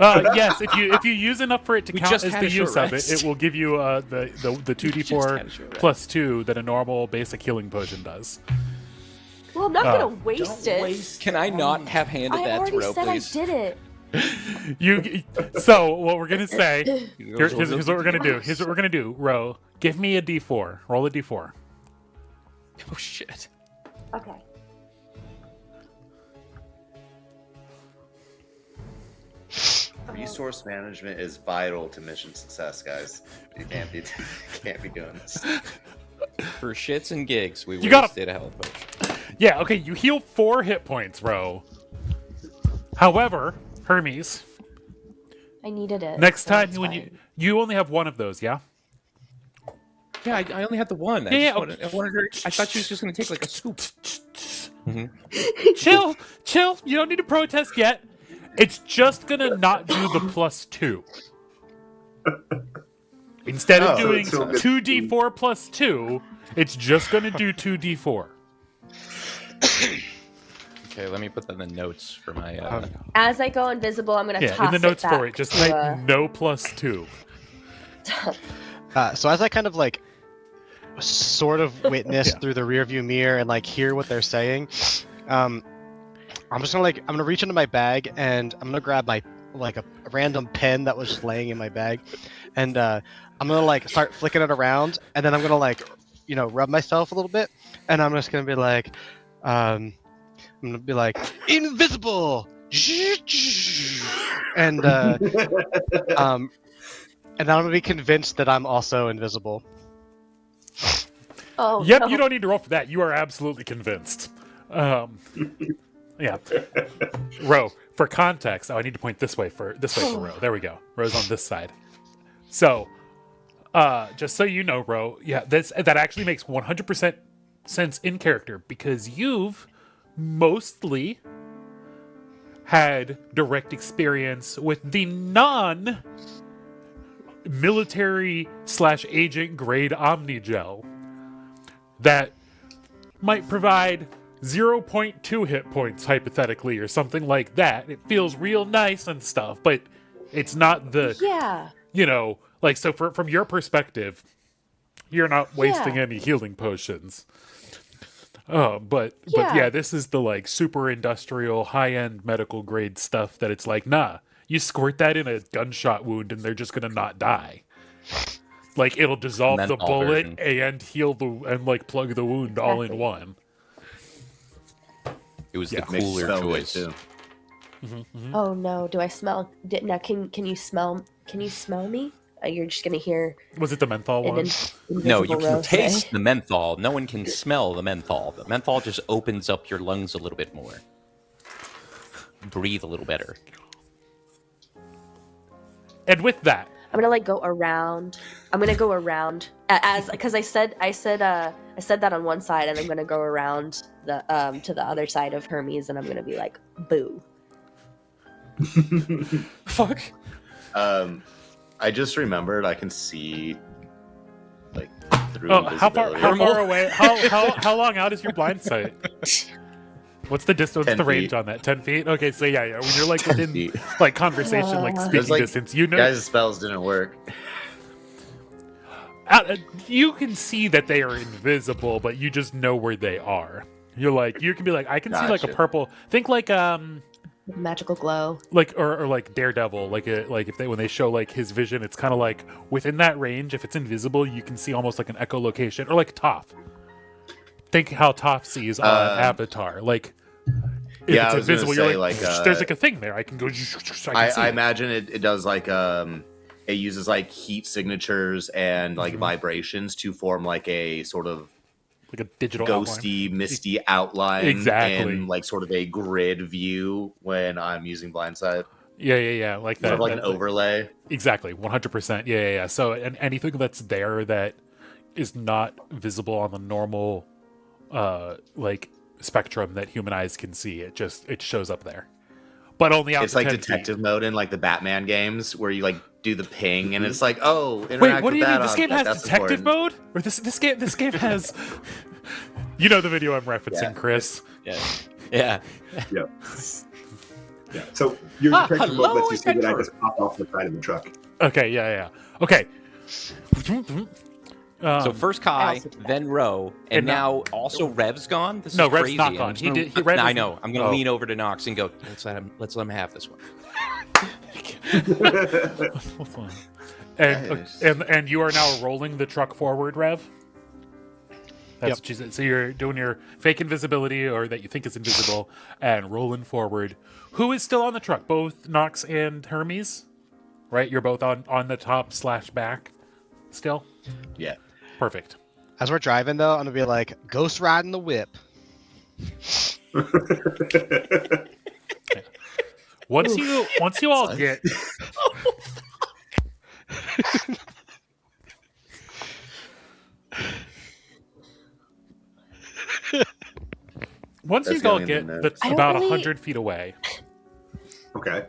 yes, if you use enough for it to We count just as had the a short use of it, rest. it will give you the 2d4 plus 2 that a normal basic healing potion does. Well, I'm not gonna waste it. Can I not have handed I that to already Ro, said please? I did it. So what we're gonna say? Here's what we're gonna do. Here's what we're gonna do. Ro, give me a d4. Roll a d4. Oh shit! Okay. Resource management is vital to mission success, guys. You can't be doing this. For shits and gigs, we You gotta- wasted a health potion. Yeah. Okay. You heal 4 hit points, Ro. However, Hermes, I needed it. next so time it's when fine. you only have one of those, yeah. Yeah, I only had the one. Yeah, I wanted her. I thought she was just gonna take like a scoop. Chill. You don't need to protest yet. It's just gonna not do the plus 2. Instead of Oh, doing so it's- 2d4 plus 2, it's just gonna do 2d4. Okay, let me put that in the notes for my. As I go invisible, I'm gonna Yeah, toss in the notes it back for it, just to, type no plus 2. So as I kind of like sort of witness Yeah. through the rearview mirror and like hear what they're saying, I'm just gonna I'm gonna reach into my bag and I'm gonna grab my a random pen that was just laying in my bag, and I'm gonna like start flicking it around, and then I'm gonna like rub myself a little bit, and I'm just gonna be like, I'm gonna be like invisible, and and then I'm gonna be convinced that I'm also invisible. Oh, Yep, no. you don't need to roll for that. You are absolutely convinced. Yeah. Ro, for context, I need to point this way for Ro. There we go. Ro's on this side. So, just so you know, Ro, yeah, that actually makes 100% sense in character because you've mostly had direct experience with the non-military/agent grade Omnigel that might provide 0.2 hit points hypothetically or something like that. It feels real nice and stuff, but it's not the Yeah. so from your perspective, you're not wasting Yeah. any healing potions. But Yeah. yeah, this is the like super industrial high-end medical grade stuff that it's like, nah, you squirt that in a gunshot wound and they're just gonna not die. Like it'll dissolve the Menthol bullet version. and heal and like plug the wound all in Exactly. one. It was Yeah. the Makes cooler it smell good, choice. too. Oh no, do I smell? Now, can you smell? Can you smell me? You're just gonna hear Was it the menthol an one? No, you invisible can Rose say. taste the menthol. No one can smell the menthol. The menthol just opens up your lungs a little bit more. Breathe a little better. And with that, I'm gonna like go around. I'm gonna go around because I said that on one side, and I'm gonna go around the to the other side of Hermes, and I'm gonna be like, boo. Fuck. I just remembered I can see like the through Oh, how invisibility. far away? How long out is your blind sight? What's the distance? What's 10 the range feet. on that? 10 feet. Okay, so yeah. When you're like within feet. like conversation, like speaking like, distance, you know, Guys' spells didn't work. you can see that they are invisible, but you just know where they are. You're like, you can be like, I can see like a Gotcha. purple. Think like Magical glow. like or like Daredevil, like if they when they show like his vision, it's kind of like within that range. If it's invisible, you can see almost like an echolocation, or like Toph. Think how Toph sees on Avatar. Like if Yeah, it's I was gonna invisible, you're say, like, like, there's like a thing there. I can go. I can see I it. imagine it does like it uses like heat signatures and like vibrations to form like a sort of like a digital outline. ghosty, misty outline, Exactly. and like sort of a grid view when I'm using blindsight. Yeah, like that. Sort of like an that- overlay. Exactly, 100%. Yeah. So, and anything that's there that is not visible on the normal, like spectrum that human eyes can see, it shows up there, but only out. It's to like 10 detective feet. mode in like the Batman games where you like do the ping and it's like, oh, Wait, interact what do with you mean? that This game object, has that's detective important. mode, or this game has. You know the video I'm referencing, Yeah. Chris. Yeah. Yeah. So your Ah, detection mode hello, lets you see that I adventurer. just popped off the side of the truck. Okay, yeah. Okay. So first Kai, also did that. then Ro, and And now also Rev's gone. This No, is Rev's crazy. not I'm gone. just He gonna- did- Rev I is- know. I'm gonna Oh. lean over to Nox and go. Let's let him have this one. Hold on. And you are now rolling the truck forward, Rev. That's Yep. what she said. So you're doing your fake invisibility, or that you think is invisible, and rolling forward. Who is still on the truck? Both Nox and Hermes, right? You're both on the top / back, still. Yeah. Perfect. As we're driving though, I'm gonna be like ghost riding the whip. Once you all get once That's you all going get in the the, notes. I don't about really- 100 feet away. Okay.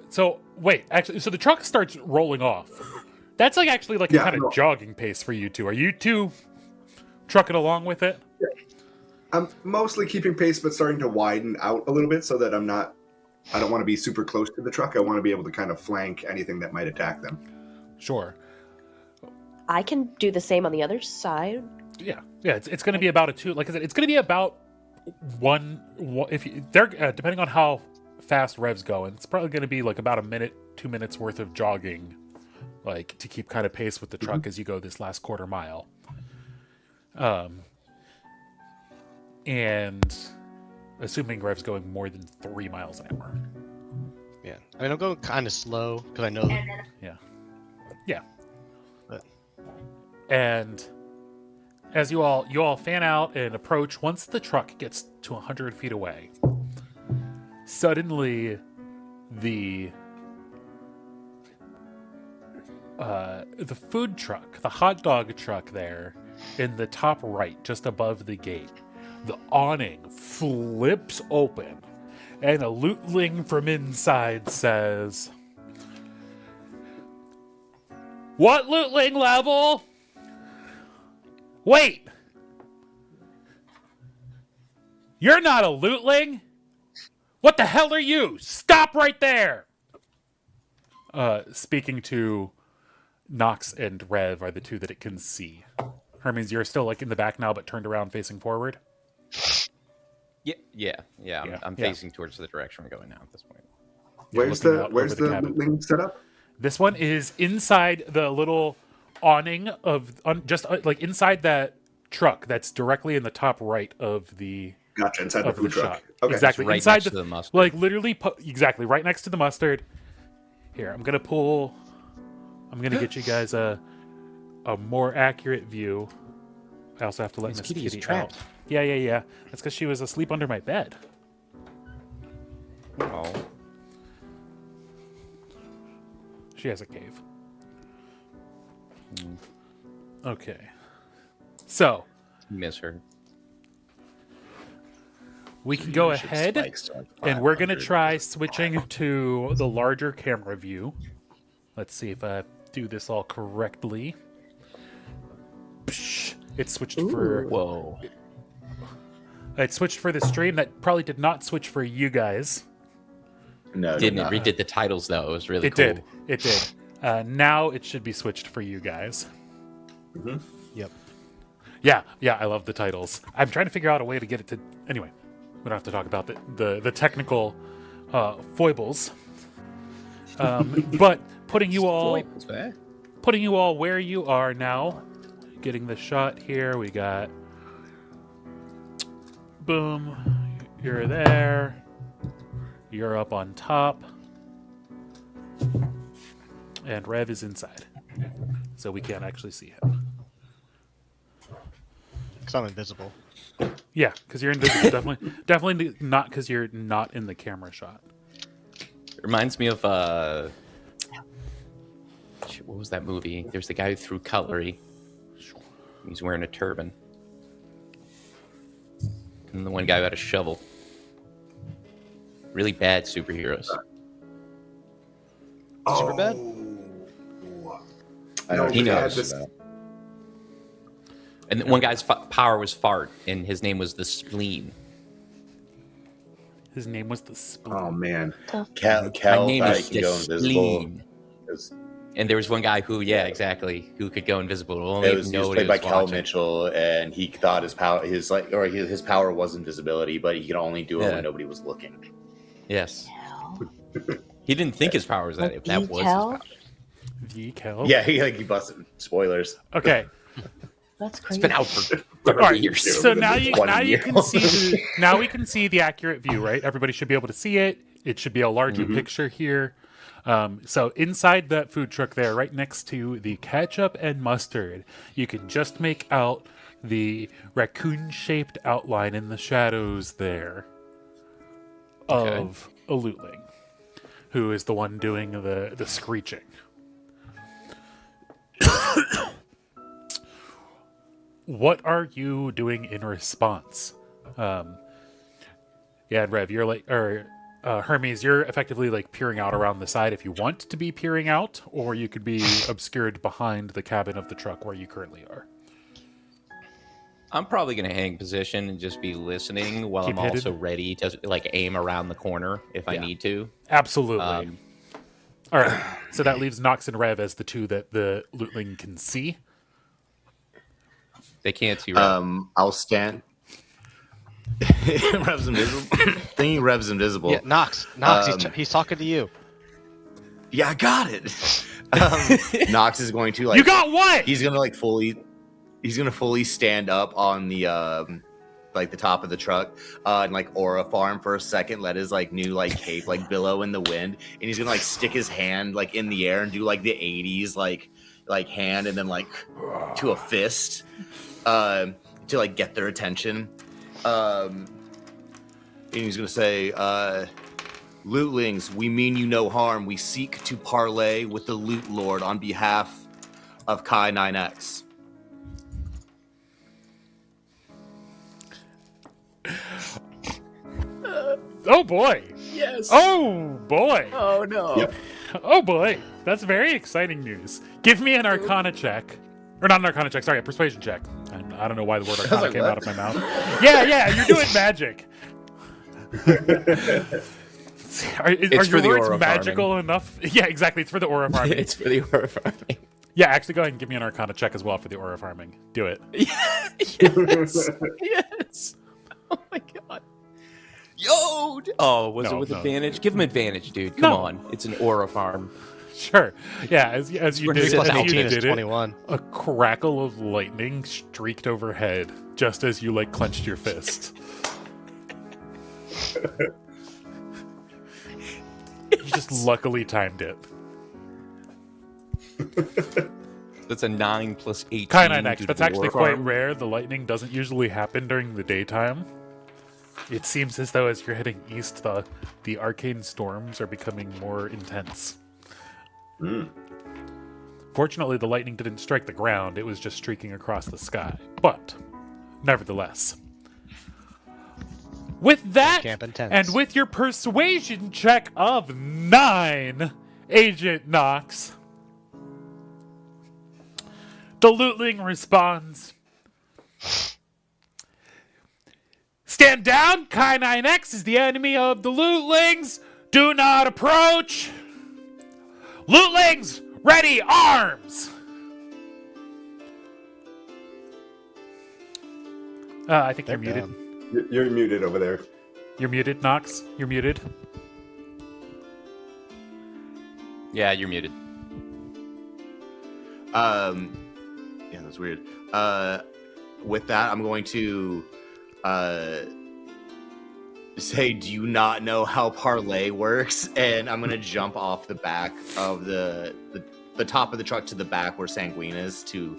So wait, actually, so the truck starts rolling off. That's like actually like a Yeah, kind of no. jogging pace for you two. Are you two trucking along with it? I'm mostly keeping pace, but starting to widen out a little bit so that I don't want to be super close to the truck. I want to be able to kind of flank anything that might attack them. Sure. I can do the same on the other side. Yeah. It's going to be about a two. Like I said, it's going to be about one. If they're depending on how fast Rev's going, it's probably going to be like about a minute, 2 minutes worth of jogging, like to keep kind of pace with the truck as you go this last quarter mile. And assuming Rev's going more than 3 miles an hour. Yeah, I mean I'm going kind of slow because I know. Yeah. But- And as you all fan out and approach, once the truck gets to 100 feet away, suddenly the food truck, the hot dog truck there in the top right, just above the gate, the awning flips open and a lootling from inside says, "What lootling level? Wait! You're not a lootling! What the hell are you? Stop right there!" Speaking to Nox and Rev are the two that it can see. Hermes, you're still like in the back now, but turned around facing forward. Yeah. Yeah, I'm yeah. facing towards the direction we're going now at this point. Where's looking the out where's over the the cabin. looting set up? This one is inside the little awning of just like inside that truck that's directly in the top right of the Gotcha, inside the of the food truck. shop. Okay. Exactly Right inside next to the mustard. like literally exactly right next to the mustard. Here, I'm gonna get you guys a more accurate view. I also have to let Miss Miss Kitty is Kitty trapped. out. Yeah. That's because she was asleep under my bed. Oh, She has a cave. Okay. So miss her. we can go You should ahead spike to, like, and we're gonna 500. try switching to the larger camera view. Let's see if I do this all correctly. It switched for Whoa. it switched for the stream. That probably did not switch for you guys. No, it Didn't did it not. redid the titles though? It was really It cool. did. It did. Now it should be switched for you guys. Yep. Yeah, I love the titles. I'm trying to figure out a way to get it to. Anyway, we don't have to talk about the technical foibles. But putting you all where you are now, getting the shot here. We got boom. You're there. You're up on top, and Rev is inside, so we can't actually see him. Because I'm invisible. Yeah, because you're invisible. Definitely not because you're not in the camera shot. It reminds me of what was that movie? There's the guy who threw cutlery. He's wearing a turban. And the one guy who had a shovel. Really bad superheroes. Superbad? I know what He you're knows. talking about. And one guy's power was fart, and his name was the Spleen. His name was the Spleen. Oh man. Cal, My name I is can the go invisible. Spleen. 'Cause And there was one guy who, exactly, who could go invisible. Only It if was, he was nobody played by was Cal watching. Mitchell, and he thought his power was invisibility, but he could only do it Yeah. when nobody was looking. Yes. He didn't think his power was that. Like That was his Cal? power. The Kel. Yeah, he busted. Spoilers. Okay. That's It's crazy. been out for All 30 right. years. So now you 20 can see now we can see the accurate view, right? Everybody should be able to see it. It should be a larger picture here. So inside that food truck there, right next to the ketchup and mustard, you can just make out the raccoon-shaped outline in the shadows there of a lootling, who is the one doing the screeching. What are you doing in response? Yeah, and Rev, you're like, or Hermes, you're effectively like peering out around the side if you want to be peering out, or you could be obscured behind the cabin of the truck where you currently are. I'm probably going to hang position and just be listening while Keep I'm hidden? also ready to like aim around the corner if I Yeah. need to. Absolutely. Um, All right, so that leaves Nox and Rev as the two that the lootling can see. They can't see right. I'll stand. Rev's invisible. Thinking Rev's invisible. Yeah, Nox, he's talking to you. Yeah, I got it. Nox is going to like. You got what? He's gonna like fully. He's gonna fully stand up on the like the top of the truck and like aura farm for a second. Let his like new like cape like billow in the wind, and he's gonna like stick his hand like in the air and do like the '80s like hand and then like to a fist to like get their attention. And he's gonna say, "Lootlings, we mean you no harm. We seek to parley with the Loot Lord on behalf of Kai 9X." Oh boy! Yes. Oh boy! Oh no. Yep. Oh boy! That's very exciting news. Give me an Arcana check, or not an Arcana check. Sorry, a Persuasion check. I don't know why the word Arcana like, came what? out of my mouth. Yeah, you're doing magic. Are It's for your the words aura magical enough? Yeah, exactly. It's for the aura farming. It's for the aura farming. Yeah, actually, go ahead and give me an Arcana check as well for the aura farming. Do it. Yes. Yes. Oh my god. Yo. Oh, was No, it with no. advantage? Give him advantage, dude. Come No. on. It's an aura farm. Sure. Yeah, as you We're did, plus as you 18 is did it, 21. a crackle of lightning streaked overhead just as you like clenched your fist. You just luckily timed it. That's a 9 plus 18. Kai 9X. due to That's the actually aura quite farm. rare. The lightning doesn't usually happen during the daytime. It seems as though as you're heading east, the arcane storms are becoming more intense. Fortunately, the lightning didn't strike the ground. It was just streaking across the sky. But, nevertheless. With that, Camp intense. and with your persuasion check of 9, Agent Nox, the lootling responds, down. K9X is the enemy of the lootlings. Do not approach. Lootlings, ready, arms. I think you're muted. You're muted over there. You're muted, Nox. You're muted. Yeah, you're muted. Yeah, that's weird. With that, I'm going to say, do you not know how parlay works? And I'm going to jump off the back of the top of the truck to the back where Sanguine is to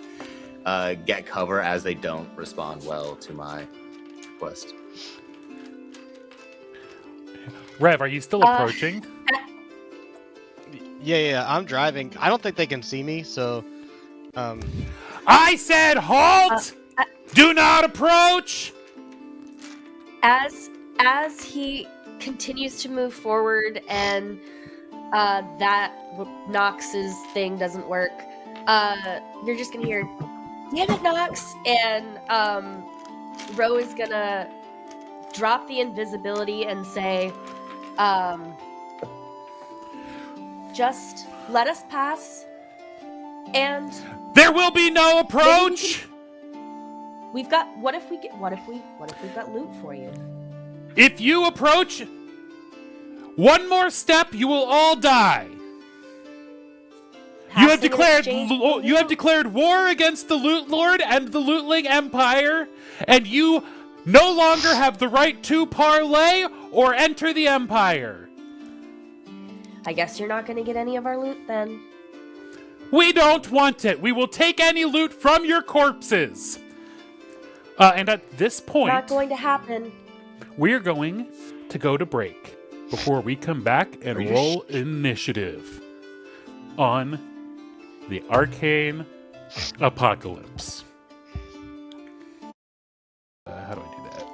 get cover as they don't respond well to my request. Rev, are you still approaching? Yeah, I'm driving. I don't think they can see me, so I said halt! Do not approach! As he continues to move forward and that Nox's thing doesn't work, you're just gonna hear, "Damn it, Nox!" And Ro is gonna drop the invisibility and say, "Just let us pass." And there will be no approach. we've got. What if we've got loot for you? If you approach one more step, you will all die. You have declared war against the Loot Lord and the Lootling Empire, and you no longer have the right to parlay or enter the Empire. I guess you're not going to get any of our loot then. We don't want it. We will take any loot from your corpses. And at this point, Not going to happen. we're going to go to break before we come back and roll initiative on the Arcane Apocalypse. How do I do that?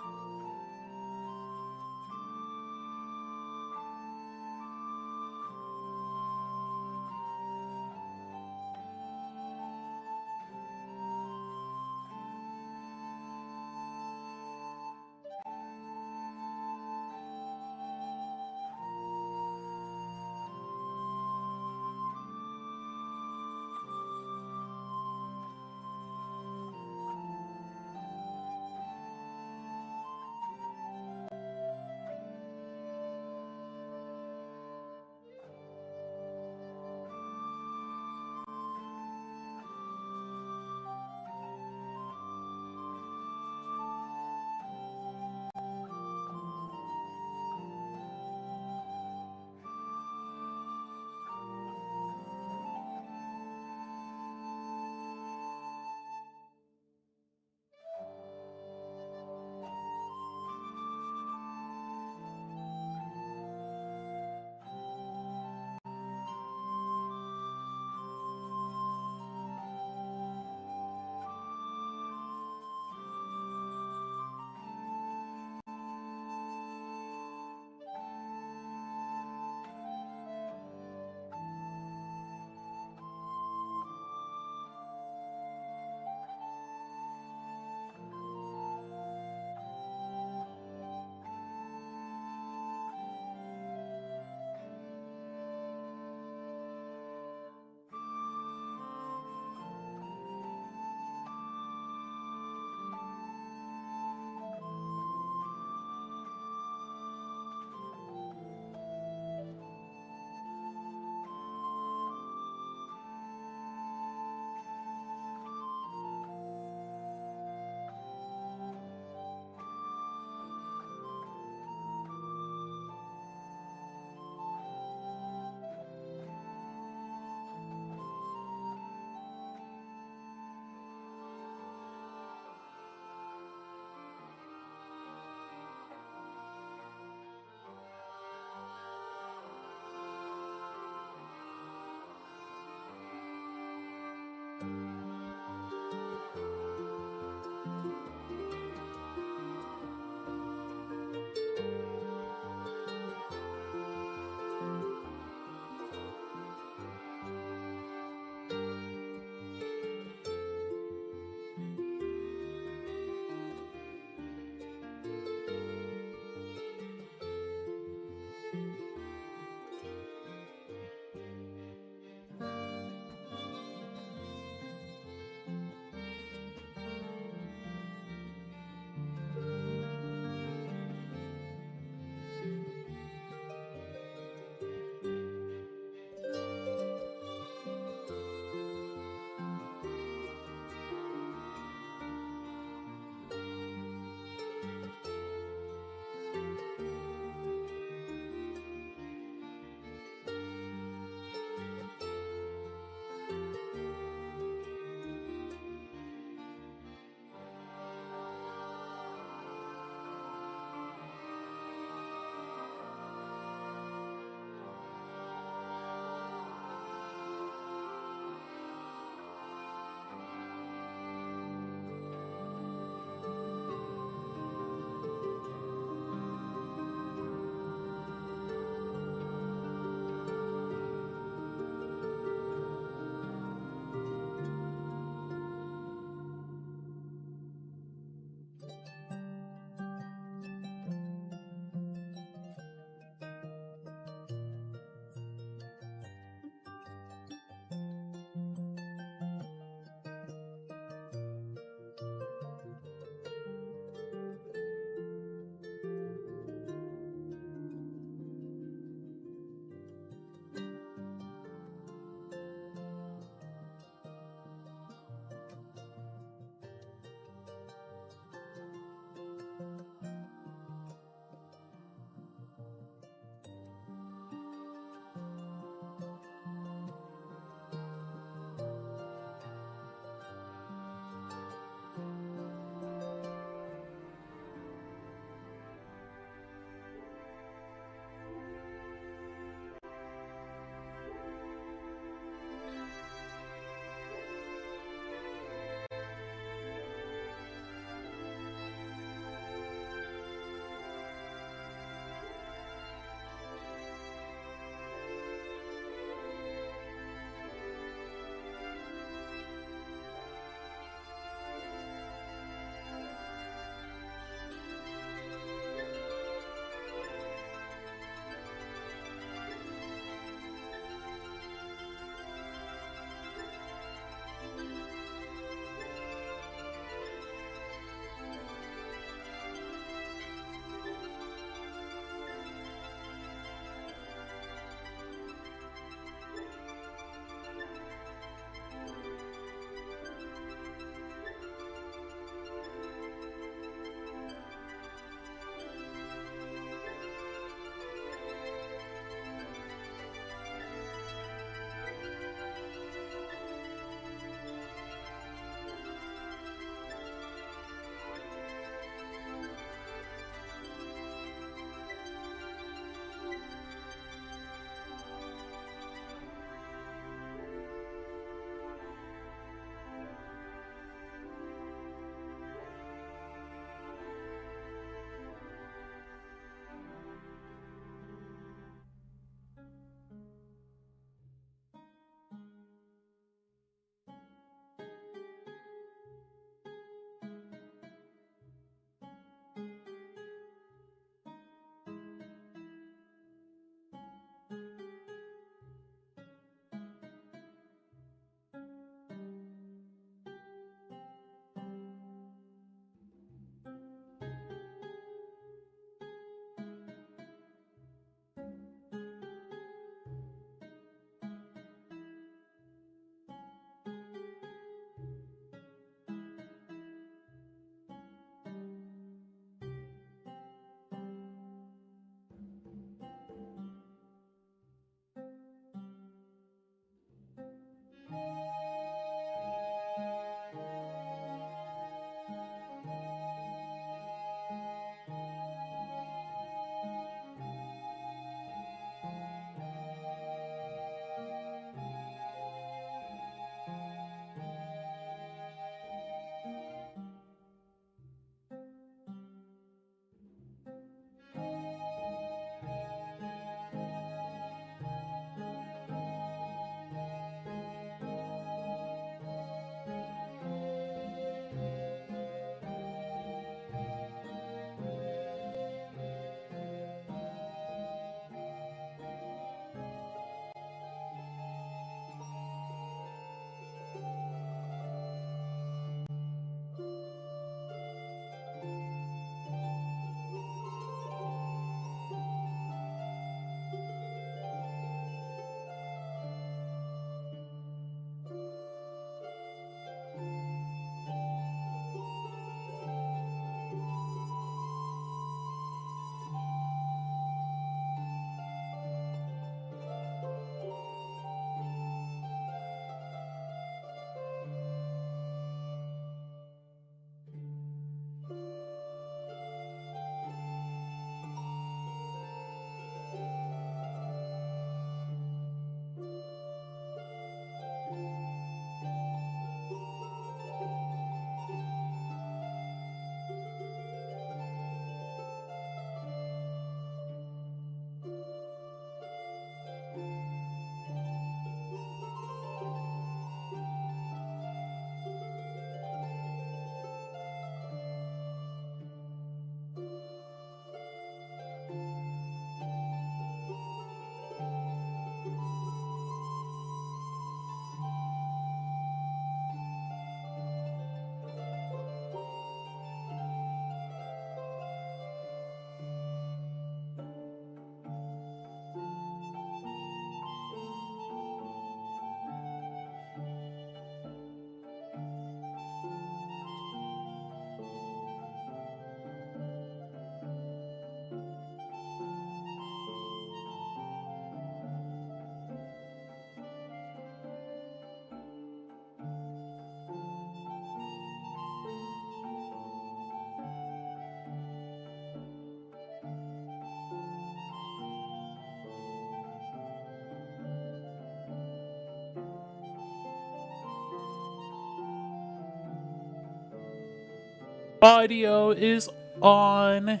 audio is on,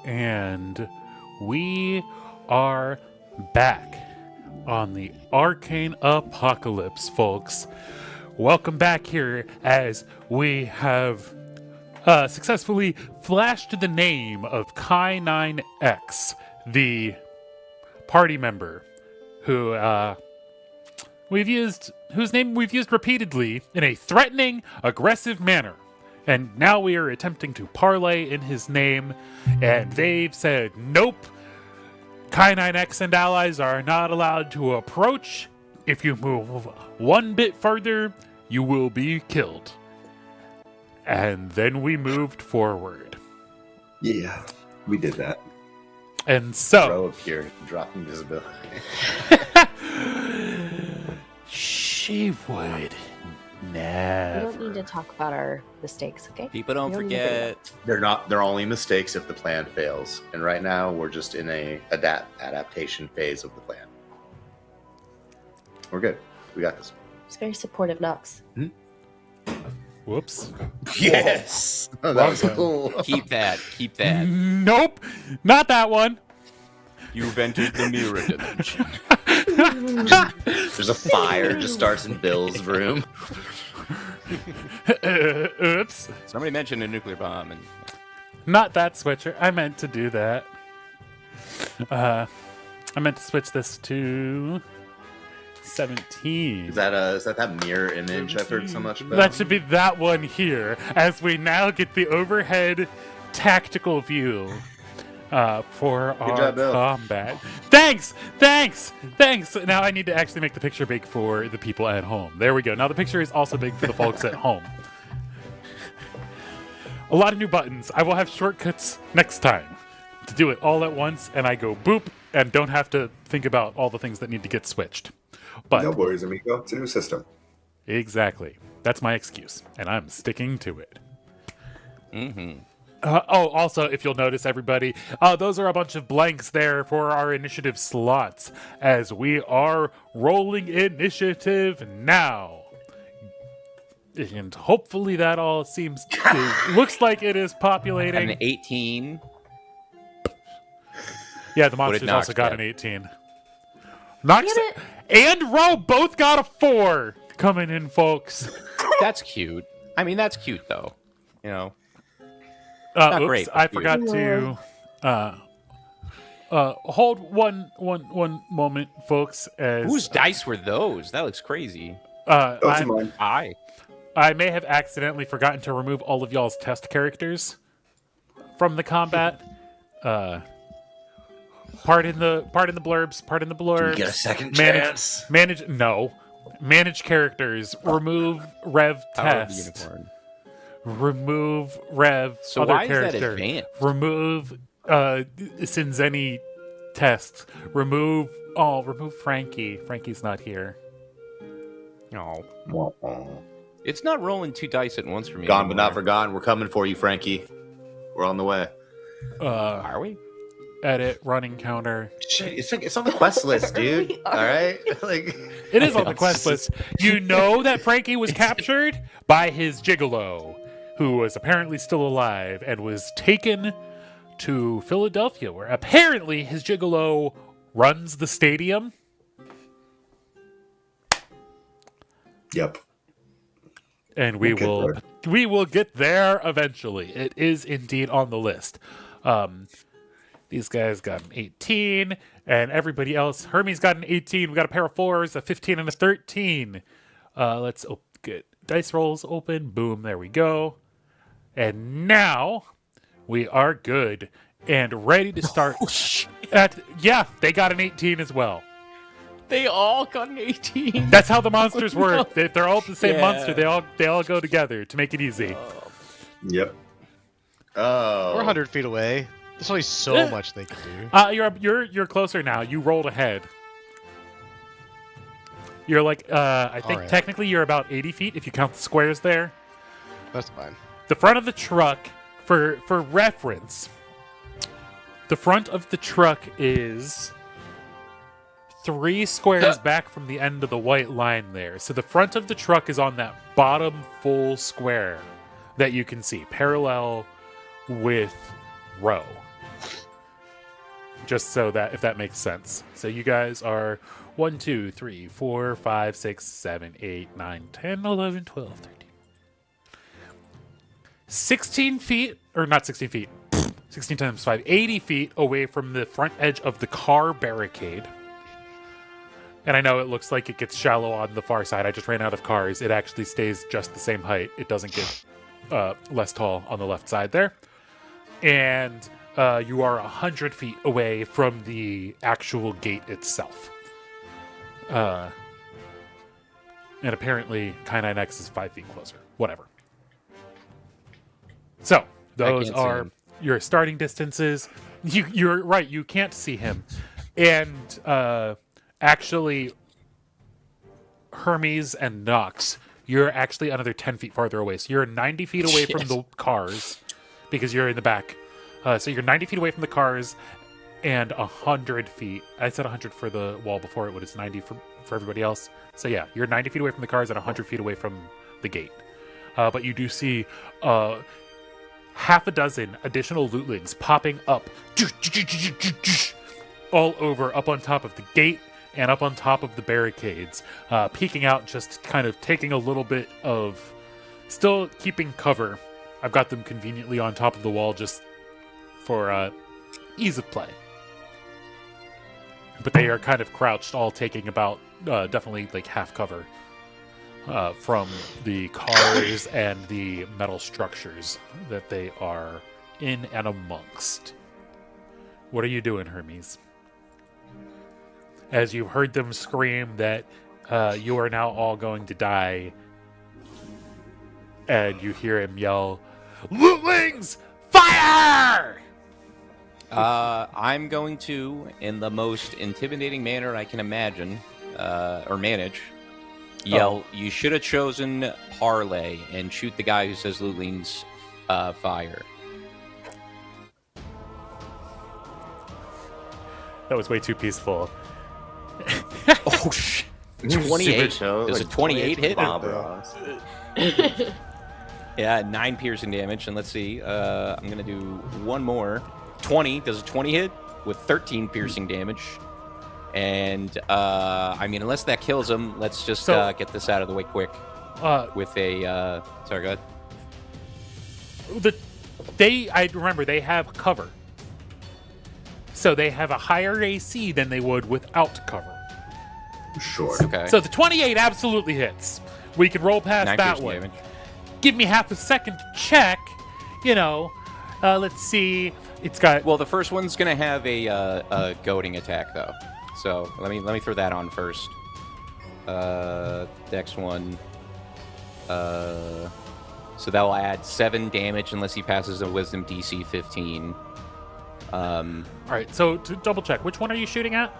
and we are back on the Arcane Apocalypse, folks. Welcome back here as we have successfully flashed the name of Kai9X, the party member whose name we've used repeatedly in a threatening, aggressive manner. And now we are attempting to parlay in his name, and they've said, nope, Kai9X and allies are not allowed to approach. If you move one bit further, you will be killed. And then we moved forward. Yeah, we did that. And so... Row appeared, dropping visibility. She would We never. don't need to talk about our mistakes, okay? People don't We don't need to forget. They're only mistakes if the plan fails. And right now we're just in a adaptation phase of the plan. We're good. We got this. It's very supportive, Nox. Whoops. Yes. Oh, that was cool. Keep that. Keep that. Nope, not that one. You've entered the mirror dimension. There's a fire just starts in Bill's room. Oops. Somebody mentioned a nuclear bomb, and Not that switcher. I meant to do that. I meant to switch this to 17. Is that mirror image I've heard so much about? That should be that one here, as we now get the overhead tactical view for our job, Bill. combat. Thanks! Now I need to actually make the picture big for the people at home. There we go. Now the picture is also big for the folks at home. A lot of new buttons. I will have shortcuts next time to do it all at once, and I go boop and don't have to think about all the things that need to get switched. But No worries, amigo. It's a new system. exactly. That's my excuse, and I'm sticking to it. mm-hmm. Also, if you'll notice, everybody, those are a bunch of blanks there for our initiative slots, as we are rolling initiative now. And hopefully that all looks like it is populating. An 18. Yeah, the What monsters did also Nox got get? an 18. Nox Get it? and Ro both got a 4 coming in, folks. That's cute. I mean, that's cute, though. You know. Oops, great, but I cute. forgot to hold one moment, folks. As Whose dice were those? That looks crazy. Those are I'm- mine. I may have accidentally forgotten to remove all of y'all's test characters from the combat. Pardon the blurbs. Pardon the blurbs. You get a second chance. Manage characters. Remove Rev Power of the test. unicorn. Remove Rev So other why is that character. advanced? Remove Sinzeni test. Remove Frankie. Frankie's not here. No. Wah-wah. It's not rolling 2 dice at once for me. Gone but anymore. not forgotten. We're coming for you, Frankie. We're on the way. Are we? Edit running counter. Shit, it's on the quest list, dude. We All are. right, like It is on the quest list. You know that Frankie was captured by his gigolo, who was apparently still alive and was taken to Philadelphia, where apparently his gigolo runs the stadium. Yep. And we We'll get will get there eventually. It is indeed on the list. These guys got an 18, and everybody else. Hermes got an 18. We got a pair of 4s, a 15, and a 13. Let's get dice rolls open. Boom, there we go. And now we are good and ready to start. They got an 18 as well. They all got an 18. That's how the monsters work. They're all the same Yeah. monster. They all go together to make it easy. Yep. oh, We're 100 feet away. There's only so much they can do. You're closer now. You rolled ahead. You're like I think Alright. technically you're about 80 feet if you count the squares there. That's fine. The front of the truck, for reference, the front of the truck is 3 squares back from the end of the white line there. So the front of the truck is on that bottom full square. that you can see, parallel with Row. Just so that, if that makes sense. So you guys are 1, 2, 3, 4, 5, 6, 7, 8, 9, 10, 11, 12, 13. 16 feet, or not 16 feet, 16 times 5, 80 feet away from the front edge of the car barricade. And I know it looks like it gets shallow on the far side. I just ran out of cars. It actually stays just the same height. It doesn't get less tall on the left side there. And you are 100 feet away from the actual gate itself. And apparently, K9X is 5 feet closer. Whatever. So, those are your starting distances. You're right, you can't see him. And actually, Hermes and Nox, you're actually another 10 feet farther away. So you're 90 feet away from the cars because you're in the back. So you're 90 feet away from the cars and 100 feet. I said 100 for the wall before, but it's 90 for everybody else. So yeah, you're 90 feet away from the cars and 100 feet away from the gate. But you do see half a dozen additional lootlings popping up all over, up on top of the gate and up on top of the barricades, peeking out, just kind of taking a little bit of, still keeping cover. I've got them conveniently on top of the wall just for ease of play. But they are kind of crouched, all taking about definitely like half cover from the cars and the metal structures that they are in and amongst. What are you doing, Hermes? As you've heard them scream that you are now all going to die, and you hear him yell, "Lootlings, fire!" I'm going to, in the most intimidating manner I can imagine, or manage, yell, "You should have chosen Parlay," and shoot the guy who says "Lootlings, fire." That was way too peaceful. Oh, shit. 28. Does a 28 hit? Bob Ross. Yeah, 9 piercing damage. And let's see. I'm going to do one more. 20. Does a 20 hit? With 13 piercing damage. And, I mean, unless that kills him, let's just get this out of the way quick. With a... sorry, go ahead. I remember, they have cover. So they have a higher AC than they would without cover. Sure. Okay. So the 28 absolutely hits. We can roll past 9 that piercing one. damage. Give me half a second to check. You know, let's see. It's got... Well, the first one's going to have a goading attack, though. So let me throw that on first. Next one. So that will add 7 damage unless he passes a Wisdom DC 15. All right, so to double check, which one are you shooting at?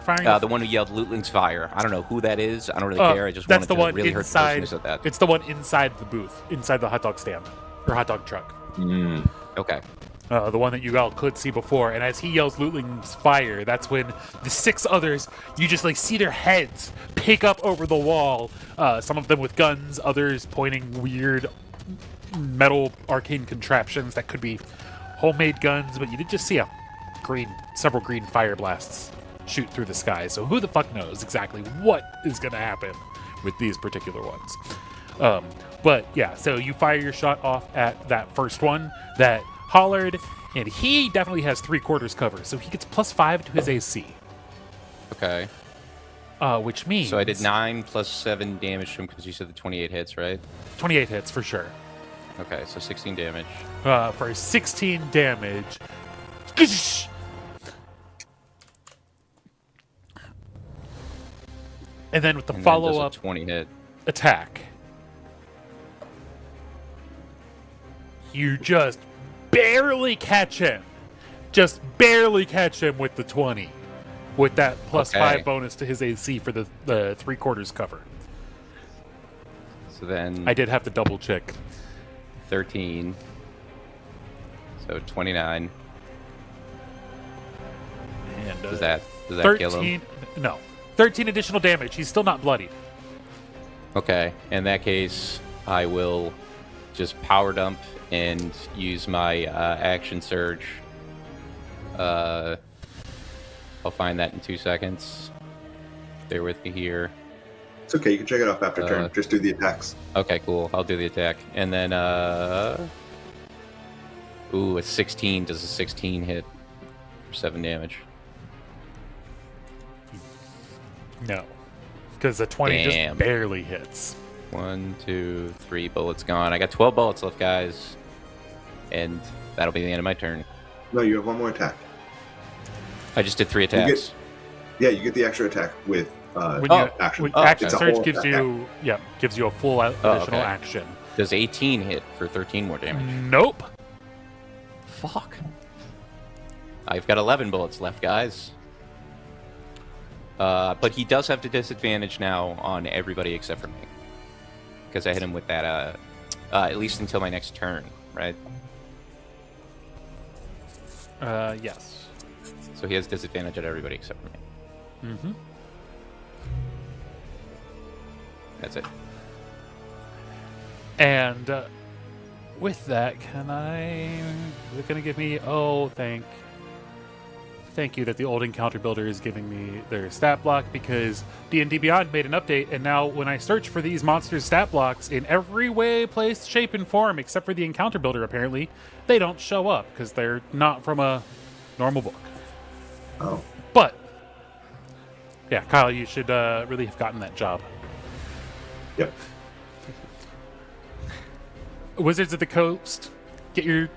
Firing the one who yelled "Lootlings, fire!" I don't know who that is. I don't really care. I just wanted that's the to one really hurt the person inside. who said that. It's the one inside the booth, inside the hot dog stand or hot dog truck. Okay. The one that you all could see before. And as he yells "Lootlings, fire!" that's when the 6 others, you just like see their heads pick up over the wall. Some of them with guns, others pointing weird metal arcane contraptions that could be homemade guns, but you did just see several green fire blasts shoot through the sky. So who the fuck knows exactly what is going to happen with these particular ones. But yeah, so you fire your shot off at that first one that hollered, and he definitely has 3/4 cover, so he gets +5 to his AC. Okay. Which means... So I did 9 plus 7 damage to him because you said the 28 hits, right? 28 hits for sure. Okay, so 16 damage. For 16 damage. And then with the follow-up 20 hit attack, you just barely catch him. Just barely catch him with the 20. With that +5 bonus to his AC for the 3/4 cover. So then I did have to double check. 13. So 29. And Does that 13, kill him? No. 13 additional damage. He's still not bloodied. Okay. In that case, I will just power dump and use my action surge. I'll find that in 2 seconds. Bear with me here. It's okay. You can check it off after turn. Just do the attacks. Okay, cool. I'll do the attack. And then, ooh, a 16. Does a 16 hit for 7 damage? No. Because the 20 Damn. just barely hits. 1, 2, 3 bullets gone. I got 12 bullets left, guys. And that'll be the end of my turn. No, you have one more attack. I just did 3 attacks. You get the extra attack with When action. action It's a surge whole gives attack. you a full additional okay. action. Does 18 hit for 13 more damage? Nope. Fuck. I've got 11 bullets left, guys. But he does have the disadvantage now on everybody except for me. Because I hit him with that, at least until my next turn, right? Yes. So he has disadvantage at everybody except for me. Mm-hmm. That's it. And with that, is it going to give me... Oh, thank you that the old encounter builder is giving me their stat block, because D&D Beyond made an update, and now when I search for these monsters' stat blocks in every way, place, shape, and form, except for the encounter builder, apparently, they don't show up because they're not from a normal book. Oh. But, yeah, Kyle, you should really have gotten that job. Yep. Wizards of the Coast, get your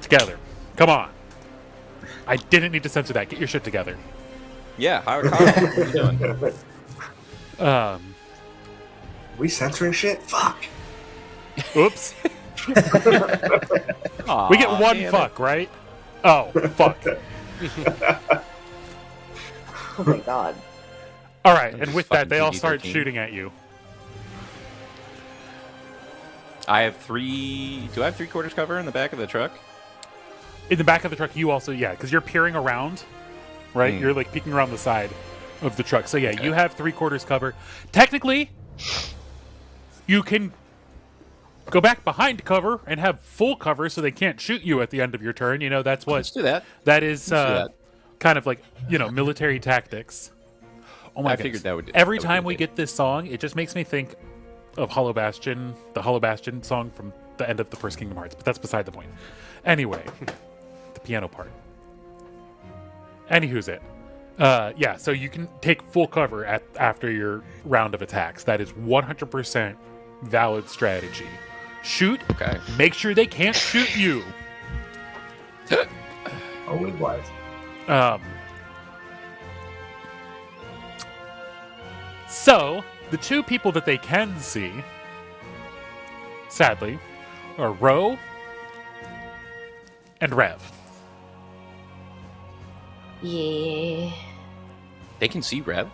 together. Come on. I didn't need to censor that. Get your shit together. Yeah, how are you doing? We censoring shit? Fuck. Oops. Aw, We get one damn it. fuck, right? Oh, fuck. Oh my god. All right, and Just with that, they all fucking start PG-13. shooting at you. I have 3... Do I have 3/4 cover in the back of the truck? In the back of the truck, you also, because you're peering around, right? You're like peeking around the side of the truck. So, Okay. you have 3/4 cover. Technically, you can go back behind cover and have full cover so they can't shoot you at the end of your turn. You know, that's what... Let's do that. That is Let's do kind of like, military tactics. Oh my I goodness. figured that would... Every that would time be we good. get this song, it just makes me think of Hollow Bastion, the Hollow Bastion song from the end of the first Kingdom Hearts, but that's beside the point. Anyway, the piano part. Anywho's it. So you can take full cover after your round of attacks. That is 100% valid strategy. Shoot. Okay. Make sure they can't shoot you. Always wise. So, the two people that they can see, sadly, are Ro and Rev. Yeah. They can see Rev?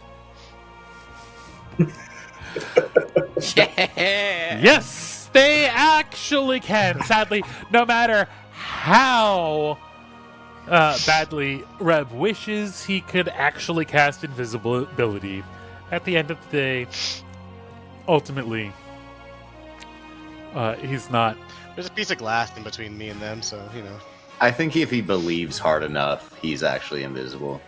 Yeah! Yes, they actually can. Sadly, no matter how badly Rev wishes he could actually cast invisibility, at the end of the day, ultimately, he's not. There's a piece of glass in between me and them, so, I think if he believes hard enough, he's actually invisible.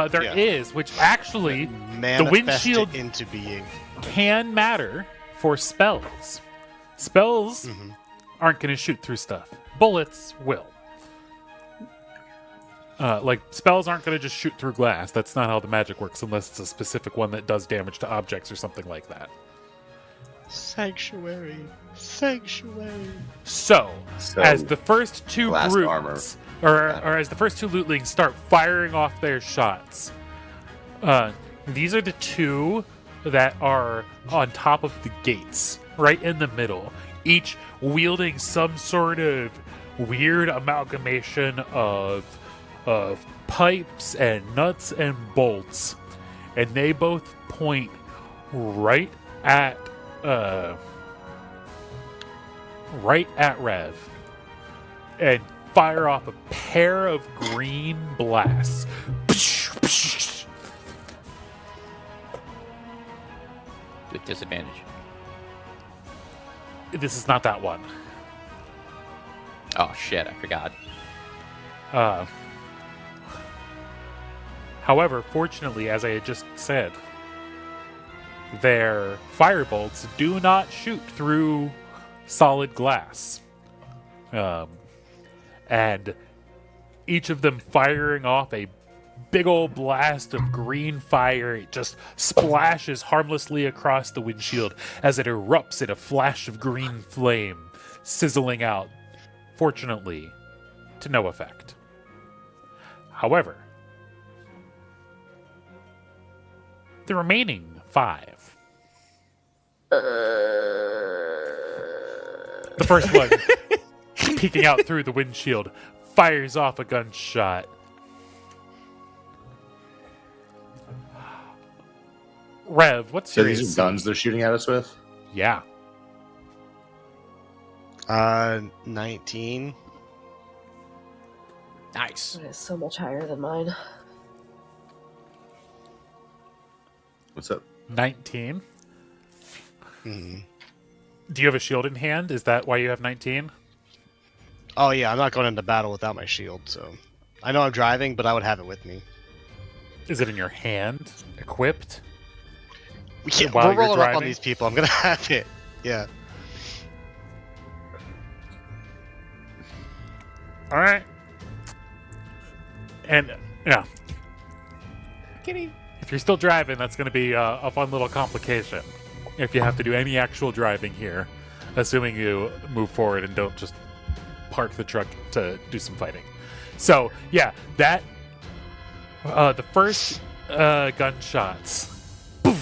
There is, Yeah. which actually manifest windshield- it into being. can matter for spells. Spells aren't going to shoot through stuff. Bullets will. Like, spells aren't going to just shoot through glass. That's not how the magic works, unless it's a specific one that does damage to objects or something like that. Sanctuary. So, So, as the first two glass groups, armor. or as the first two lootlings start firing off their shots, these are the two that are on top of the gates, right in the middle, each wielding some sort of weird amalgamation of pipes and nuts and bolts, and they both point right at Rev and fire off a pair of green blasts. With disadvantage. this is not that one. Oh shit, I forgot. However, fortunately, as I had just said, their firebolts do not shoot through solid glass. And each of them firing off a big old blast of green fire. It just splashes harmlessly across the windshield as it erupts in a flash of green flame, sizzling out, fortunately, to no effect. However, the remaining 5. The first one, peeking out through the windshield, fires off a gunshot. Rev, what's So your these AC? are guns they're shooting at us with? Yeah. 19. Nice. That is so much higher than mine. What's up? 19. Mhm. Do you have a shield in hand? Is that why you have 19? Oh yeah, I'm not going into battle without my shield, so I know I'm driving, but I would have it with me. Is it in your hand? Equipped? We're While you're rolling up on driving? these people. I'm gonna have it. Yeah. All right. And, yeah. If you're still driving, that's going to be a fun little complication. If you have to do any actual driving here, assuming you move forward and don't just park the truck to do some fighting. So, yeah, that, the first gunshots, the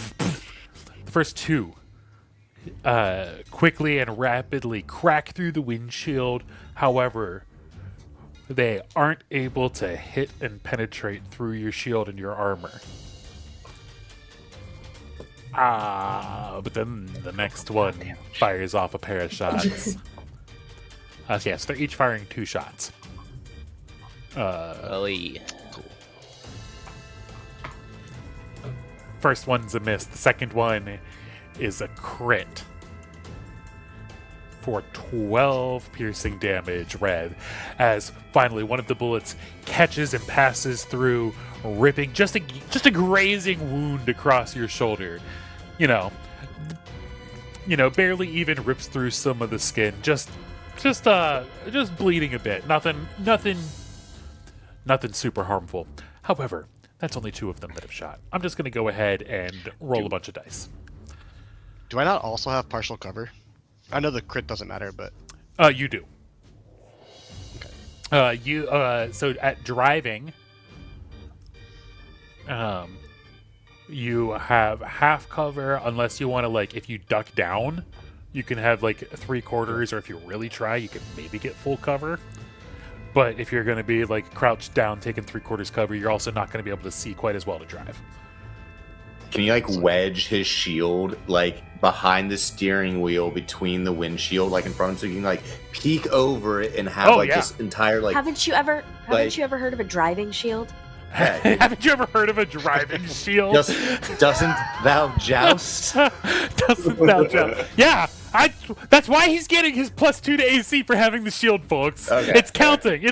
first 2, quickly and rapidly crack through the windshield. However, they aren't able to hit and penetrate through your shield and your armor. But then the next one fires off a pair of shots. Yes, they're each firing 2 shots. Ollie. First one's a miss. The second one is a crit for 12 piercing damage, Red, as finally one of the bullets catches and passes through, ripping just a grazing wound across your shoulder. You know, barely even rips through some of the skin. Just bleeding a bit. Nothing super harmful. However, that's only 2 of them that have shot. I'm just gonna go ahead and roll a bunch of dice. Do I not also have partial cover? I know the crit doesn't matter, but You do. okay. So at driving, you have half cover unless you want to, like, if you duck down, you can have like 3/4, or if you really try, you can maybe get full cover. But if you're going to be like crouched down, taking 3/4 cover, you're also not going to be able to see quite as well to drive. Can you like wedge his shield like behind the steering wheel between the windshield, like in front, so you can like peek over it and have this entire like. Haven't you ever heard of a driving shield? Haven't you ever heard of a driving shield? Doesn't thou joust? Doesn't thou joust? Yeah, that's why he's getting his +2 to AC for having the shield, folks. Okay. It's counting.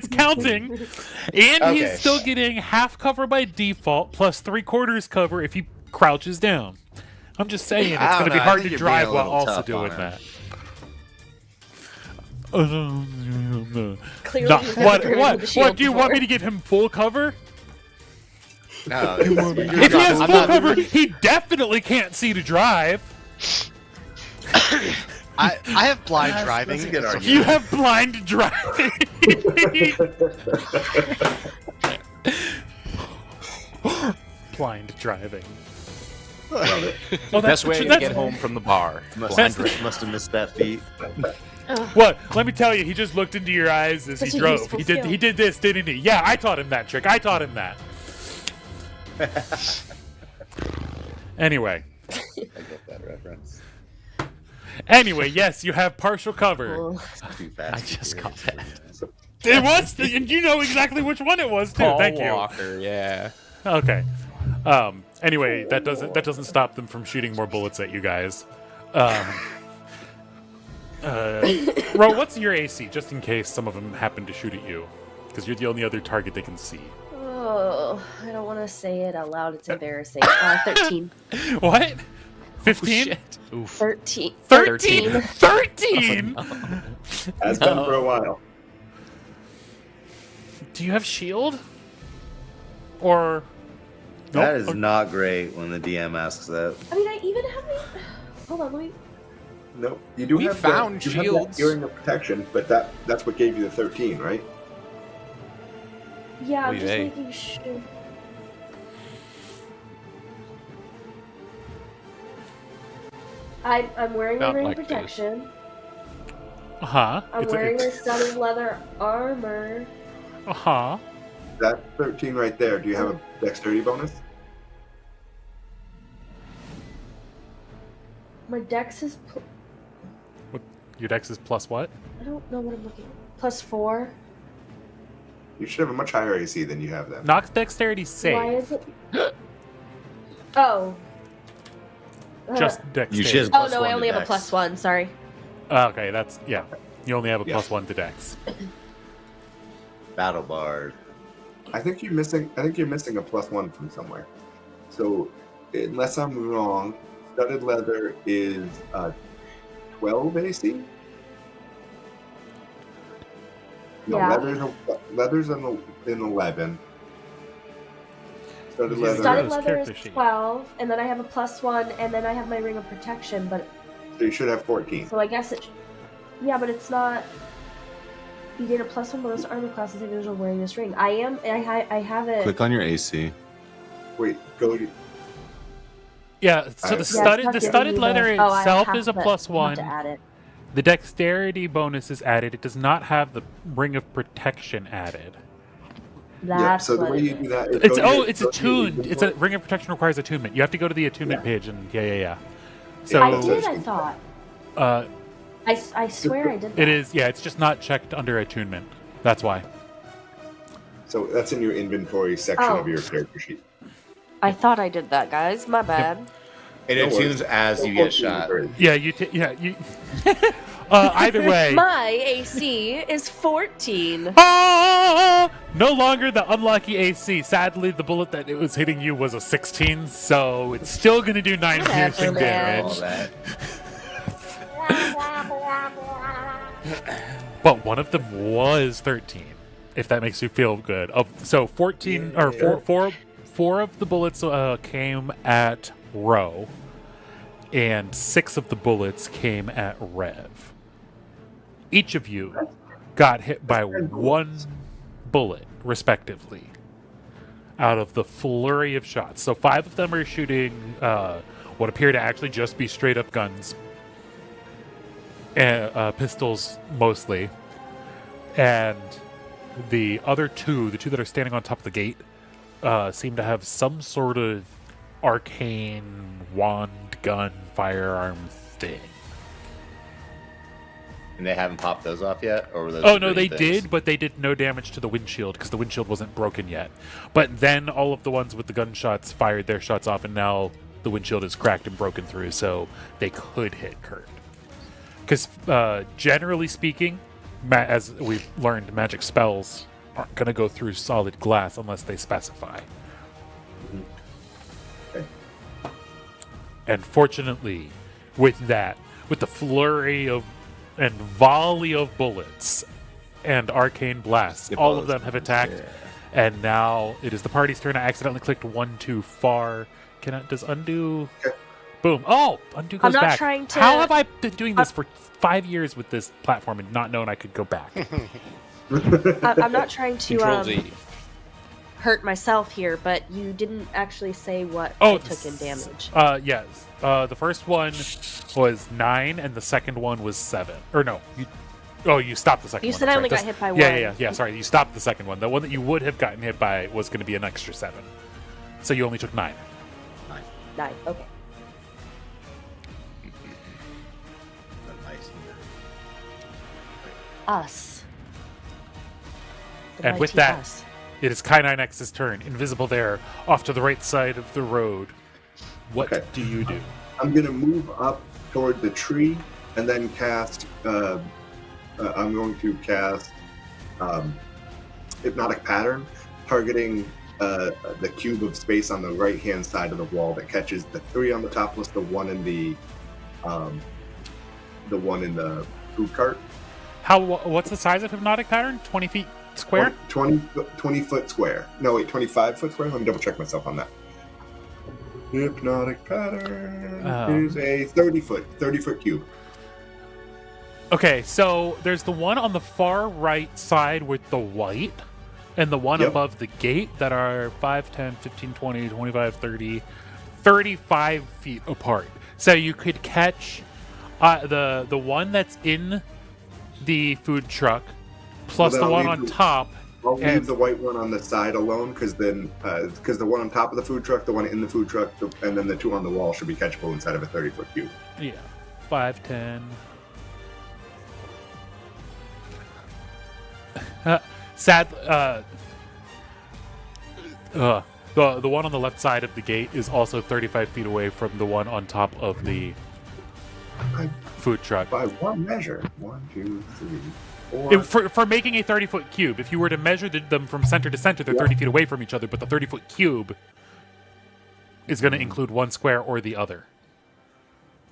And Okay. he's still getting half cover by default, plus 3/4 cover if he crouches down. I'm just saying, it's going to be hard to drive while also doing that. Clearly, No, he's never driven with a shield what? Do you want me before. to give him full cover? No, If he has full cover, he definitely can't see to drive. I have blind driving. that's a good so- argument. You have blind driving. Blind driving. Love it. Well, Best way to that's- get home from the bar. Must have missed that feat. What? Let me tell you, he just looked into your eyes as Such he a drove. useful He did. skill. He did this, didn't he? Yeah, I taught him that trick. I taught him that. Anyway. I get that reference. Anyway, yes, you have partial cover. Oh, Too fast. I just got that. It was, and you know exactly which one it was too. Paul Thank you. Walker, yeah. Okay. Anyway, that doesn't stop them from shooting more bullets at you guys. Ro, what's your AC, just in case some of them happen to shoot at you? Because you're the only other target they can see. Oh, I don't want to say it out loud. It's embarrassing. 13. What? 15? Shit. Oof. 13. 13? 13? Has been for a while. Do you have shield? Or... That Nope. is not great when the DM asks that. I mean, I even have my... Hold on, let me... No, you do We have found you have shields. that healing of protection, but that's what gave you the 13, right? Yeah, I'm Oy just vey. making sure. I'm wearing a Not ring like this. protection. Uh-huh. I'm wearing a studded leather armor. Uh-huh. That 13 right there. Do you have a dexterity bonus? My dex is... Your dex is plus what? I don't know what I'm looking at. +4. You should have a much higher AC than you have then. Knock dexterity save. Why is it... Oh. Just dexterity. You should. Oh, no, +1 I only to have a dex. +1. Sorry. Okay, that's... Yeah. You only have a Yeah. +1 to dex. Battle Bard. I think you're missing a +1 from somewhere. So, unless I'm wrong, studded leather is 12 AC. No, Yeah. leather's an 11. Studded Yeah. leather. Studded Those leather character is sheet. 12, and then I have a +1, and then I have my ring of protection, but... So you should have 14. So I guess it... Yeah, but it's not... You gain a +1 bonus to armor class as an individual wearing this ring. I have it... Click on your AC. Wait, go. Yeah, so Yeah, the it's studded not the giving studded you the- leather Oh, I itself have is a to- I have +1. to add it. The dexterity bonus is added. It does not have the ring of protection added. Yeah, That's so the what way it you do is. that is It's go to your- it's go to your attuned. It's a inventory. ring of protection requires attunement. You have to go to the attunement page and yeah. I So did, I thought. I swear I did that. it is it's just not checked under attunement. That's why. So that's in your inventory section Oh. of your character sheet. I thought I did that, guys. My bad. It No attunes worries. as you Go get to shot. inventory. Yeah, you. Either way. My AC is 14. Ah! No longer the unlucky AC. Sadly, the bullet that it was hitting you was a 16, so it's still going to do 9 Whatever, piercing man. All damage. that. But one of them was 13, if that makes you feel good. So 14 or four of the bullets came at Ro, and 6 of the bullets came at Rev. Each of you got hit by 1 bullet, respectively, out of the flurry of shots. So 5 of them are shooting what appear to actually just be straight up guns. Pistols mostly, and the other 2, the 2 that are standing on top of the gate, seem to have some sort of arcane wand gun firearm thing. And they haven't popped those off yet, or were those? Oh the no, they green things? did, but they did no damage to the windshield because the windshield wasn't broken yet. But then all of the ones with the gunshots fired their shots off, and now the windshield is cracked and broken through, so they could hit Kurt. Because generally speaking, as we've learned, magic spells aren't going to go through solid glass unless they specify. Okay. And fortunately, with the flurry of and volley of bullets and arcane blasts, Skip all all of those them have ones, attacked. yeah. And now it is the party's turn. I accidentally clicked 1 too far. Does undo? Okay. Boom. Oh, undo goes I'm not back. trying to- How have I been doing this for 5 years with this platform and not known I could go back? I'm not trying to Control Z. hurt myself here, but you didn't actually say what Oh, I took in damage. Yes. The first one was 9, and the second one was 7. Or no, you stopped the second You one. said I'm I only sorry. got hit by Yeah, one. yeah. Sorry, you stopped the second one. The one that you would have gotten hit by was going to be an extra 7. So you only took 9. 9. Okay. Nice. Us. The And with mighty that- us. It is K9X's turn. Invisible there, off to the right side of the road. What Okay. do you do? I'm gonna move up toward the tree and then cast. I'm going to cast Hypnotic Pattern, targeting the cube of space on the right-hand side of the wall that catches the 3 on the top plus the one in the food cart. What's the size of Hypnotic Pattern? 20 feet square? 20 foot square. No, wait, 25 foot square? Let me double check myself on that. Hypnotic Pattern is a 30 foot cube. Okay, so there's the one on the far right side with the white, and the one Yep. above the gate that are 5, 10, 15, 20, 25, 30, 35 feet apart. So you could catch the one that's in the food truck, plus Well, the then one I'll on leave top. I'll And- leave the white one on the side alone, because the one on top of the food truck, the one in the food truck, and then the 2 on the wall should be catchable inside of a 30 foot cube. Yeah, 5, 10. Sad. The one on the left side of the gate is also 35 feet away from the one on top of the food truck. By one measure. 1, 2, 3, 4. For making a 30-foot cube, if you were to measure them from center to center, they're 30 feet away from each other, but the 30-foot cube is going to include one square or the other.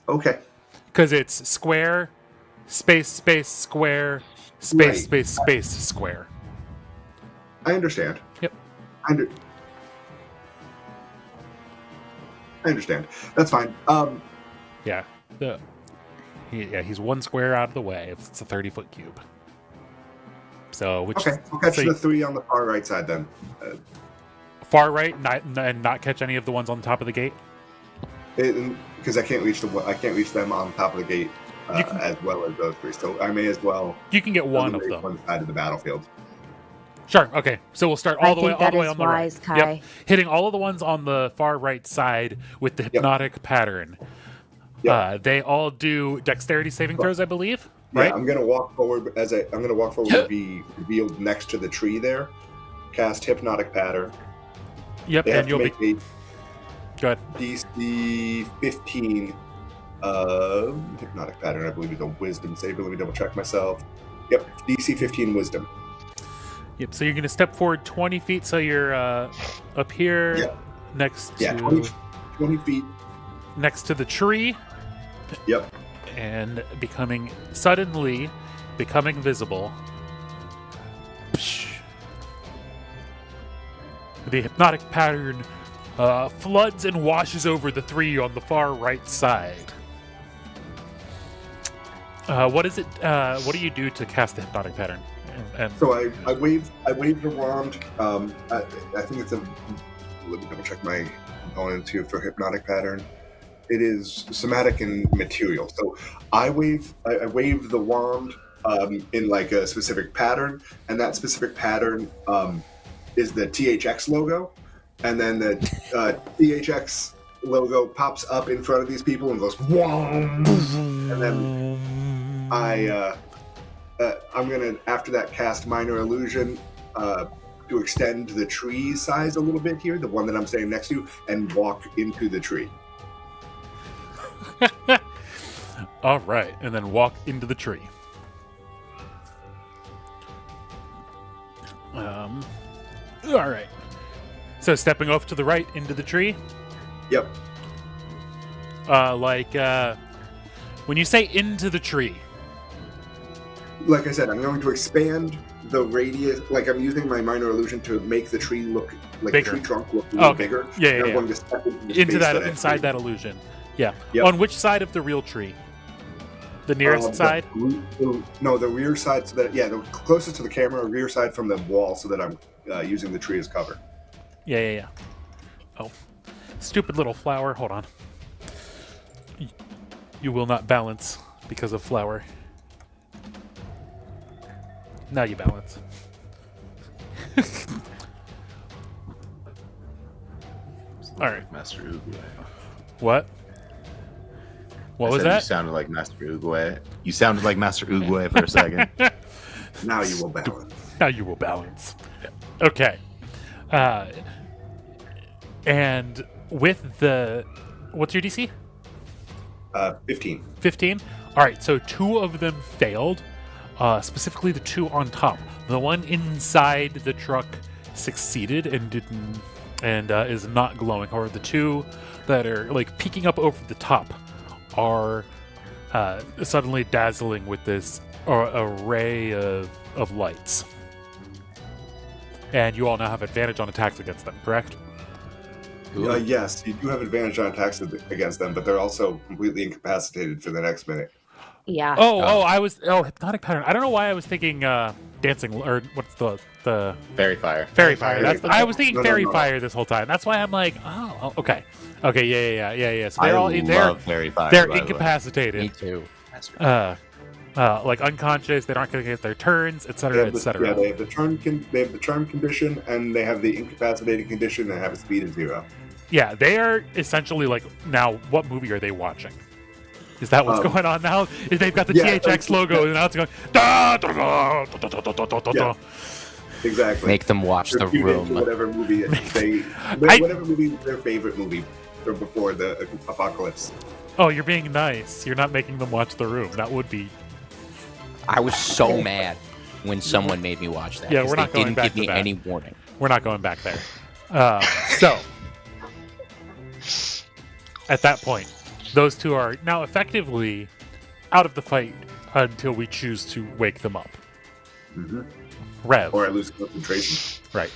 Okay. Because it's square, space, space, square, space, Right. space, space, square. I understand. Yep. I understand. That's fine. Yeah. He's one square out of the way if it's a 30-foot cube. So, which Okay. I'll catch so the 3 on the far right side then. far right, and not catch any of the ones on top of the gate. Because I can't reach them on top of the gate You can- as well as those 3. So I may as well You can get one of eliminate them. one side of the battlefield. Sure. Okay. So we'll start all the way think that on is the wise, right. Kai. Yep. Hitting all of the ones on the far right side with the hypnotic pattern. Yep. They all do dexterity saving throws, I believe. Yeah, Right. I'm gonna walk forward and be revealed next to the tree there. Cast Hypnotic Pattern. Yep. They have And to you'll be make a good. DC 15 Hypnotic Pattern, I believe, is a Wisdom save. But let me double check myself. Yep, DC 15 Wisdom. Yep. So you're going to step forward 20 feet. So you're up here Yeah. next Yeah, to 20 feet. next to the tree, Yep. and suddenly becoming visible. The hypnotic pattern floods and washes over the 3 on the far right side. What is it? What do you do to cast the hypnotic pattern? And So I waved the wand. I think it's a. Let me double check my components here for Hypnotic Pattern. It is somatic and material. So I wave the wand in like a specific pattern, and that specific pattern is the THX logo, and then the THX logo pops up in front of these people and goes whong, and then I'm gonna, after that, cast Minor Illusion to extend the tree size a little bit here, the one that I'm standing next to, and walk into the tree. all right, and then walk into the tree. All right. So stepping off to the right into the tree. Yep. When you say into the tree. Like I said, I'm going to expand the radius. Like, I'm using my Minor Illusion to make the tree look like Bigger. the tree trunk look a little Okay. bigger. Yeah, And yeah, I'm yeah. going to step into the Into space that I inside created. that illusion. Yeah. Yep. On which side of the real tree? The nearest side? No, the rear side. So that the closest to the camera, rear side from the wall, so that I'm using the tree as cover. Yeah. Oh, stupid little flower. Hold on. You will not balance because of flower. Now you balance. All right. Master Uguay. What? What was You that? sounded like Master Uguay. You sounded like Master Uguay for a second. Now you will balance. Now you will balance. Okay. And with the... What's your DC? 15. 15? All right, so 2 of them failed, specifically the 2 on top. The one inside the truck succeeded and didn't, and is not glowing. However, the 2 that are like peeking up over the top are suddenly dazzling with this array of lights. And you all now have advantage on attacks against them, correct? Yes, you do have advantage on attacks against them, but they're also completely incapacitated for the next minute. Yeah. Hypnotic pattern. I don't know why I was thinking dancing, or what's the Fairy fire. fairy fire. Fairy That's I was thinking No, fairy no. fire this whole time. That's why I'm like, okay, yeah. So they're I all love fairy fire. they're by the way. incapacitated. Me too. Like unconscious, they aren't going to get their turns, etc., etc. Yeah, they have the charm condition, and they have the incapacitated condition, and have a speed of 0. Yeah, they are essentially like, now, what movie are they watching? Is that what's going on now? Is they've got the Yeah, THX logo, and now it's going, da, da, da, da, da, da, da, da, da. Yeah. Exactly. Make them watch They're The tuned into Room. whatever movie whatever movie is their favorite movie from before the apocalypse. Oh, you're being nice. You're not making them watch The Room. That would be... I was so mad when someone made me watch that. Yeah, 'cause we're not they going didn't back give to me that. any warning. We're not going back there. So, at that point, those 2 are now effectively out of the fight until we choose to wake them up. Mhm. Rev. Or I lose concentration. Right.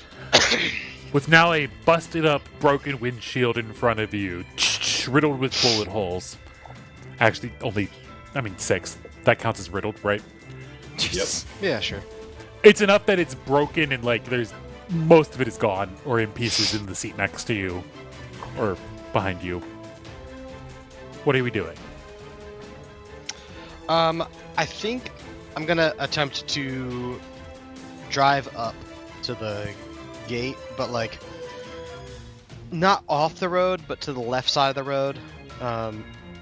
With now a busted up, broken windshield in front of you, riddled with bullet holes. Actually, 6. That counts as riddled, right? Yep. Yeah, sure. It's enough that it's broken and like there's most of it is gone or in pieces in the seat next to you or behind you. What are we doing? I think I'm gonna attempt to drive up to the gate, but like not off the road, but to the left side of the road,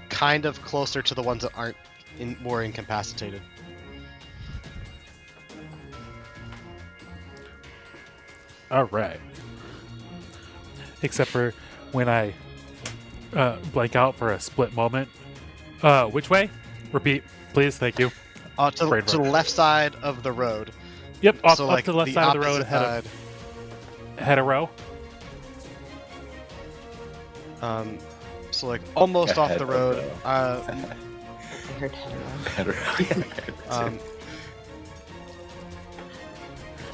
kind of closer to the ones that aren't more incapacitated. All right. Except for when I blank out for a split moment. Which way? Repeat, please. Thank you. To Brain the work. left side of the road. Yep, up like to the left side of the road, opposite ahead of row. side. So like almost off Ahead the of road. row. I heard hetero.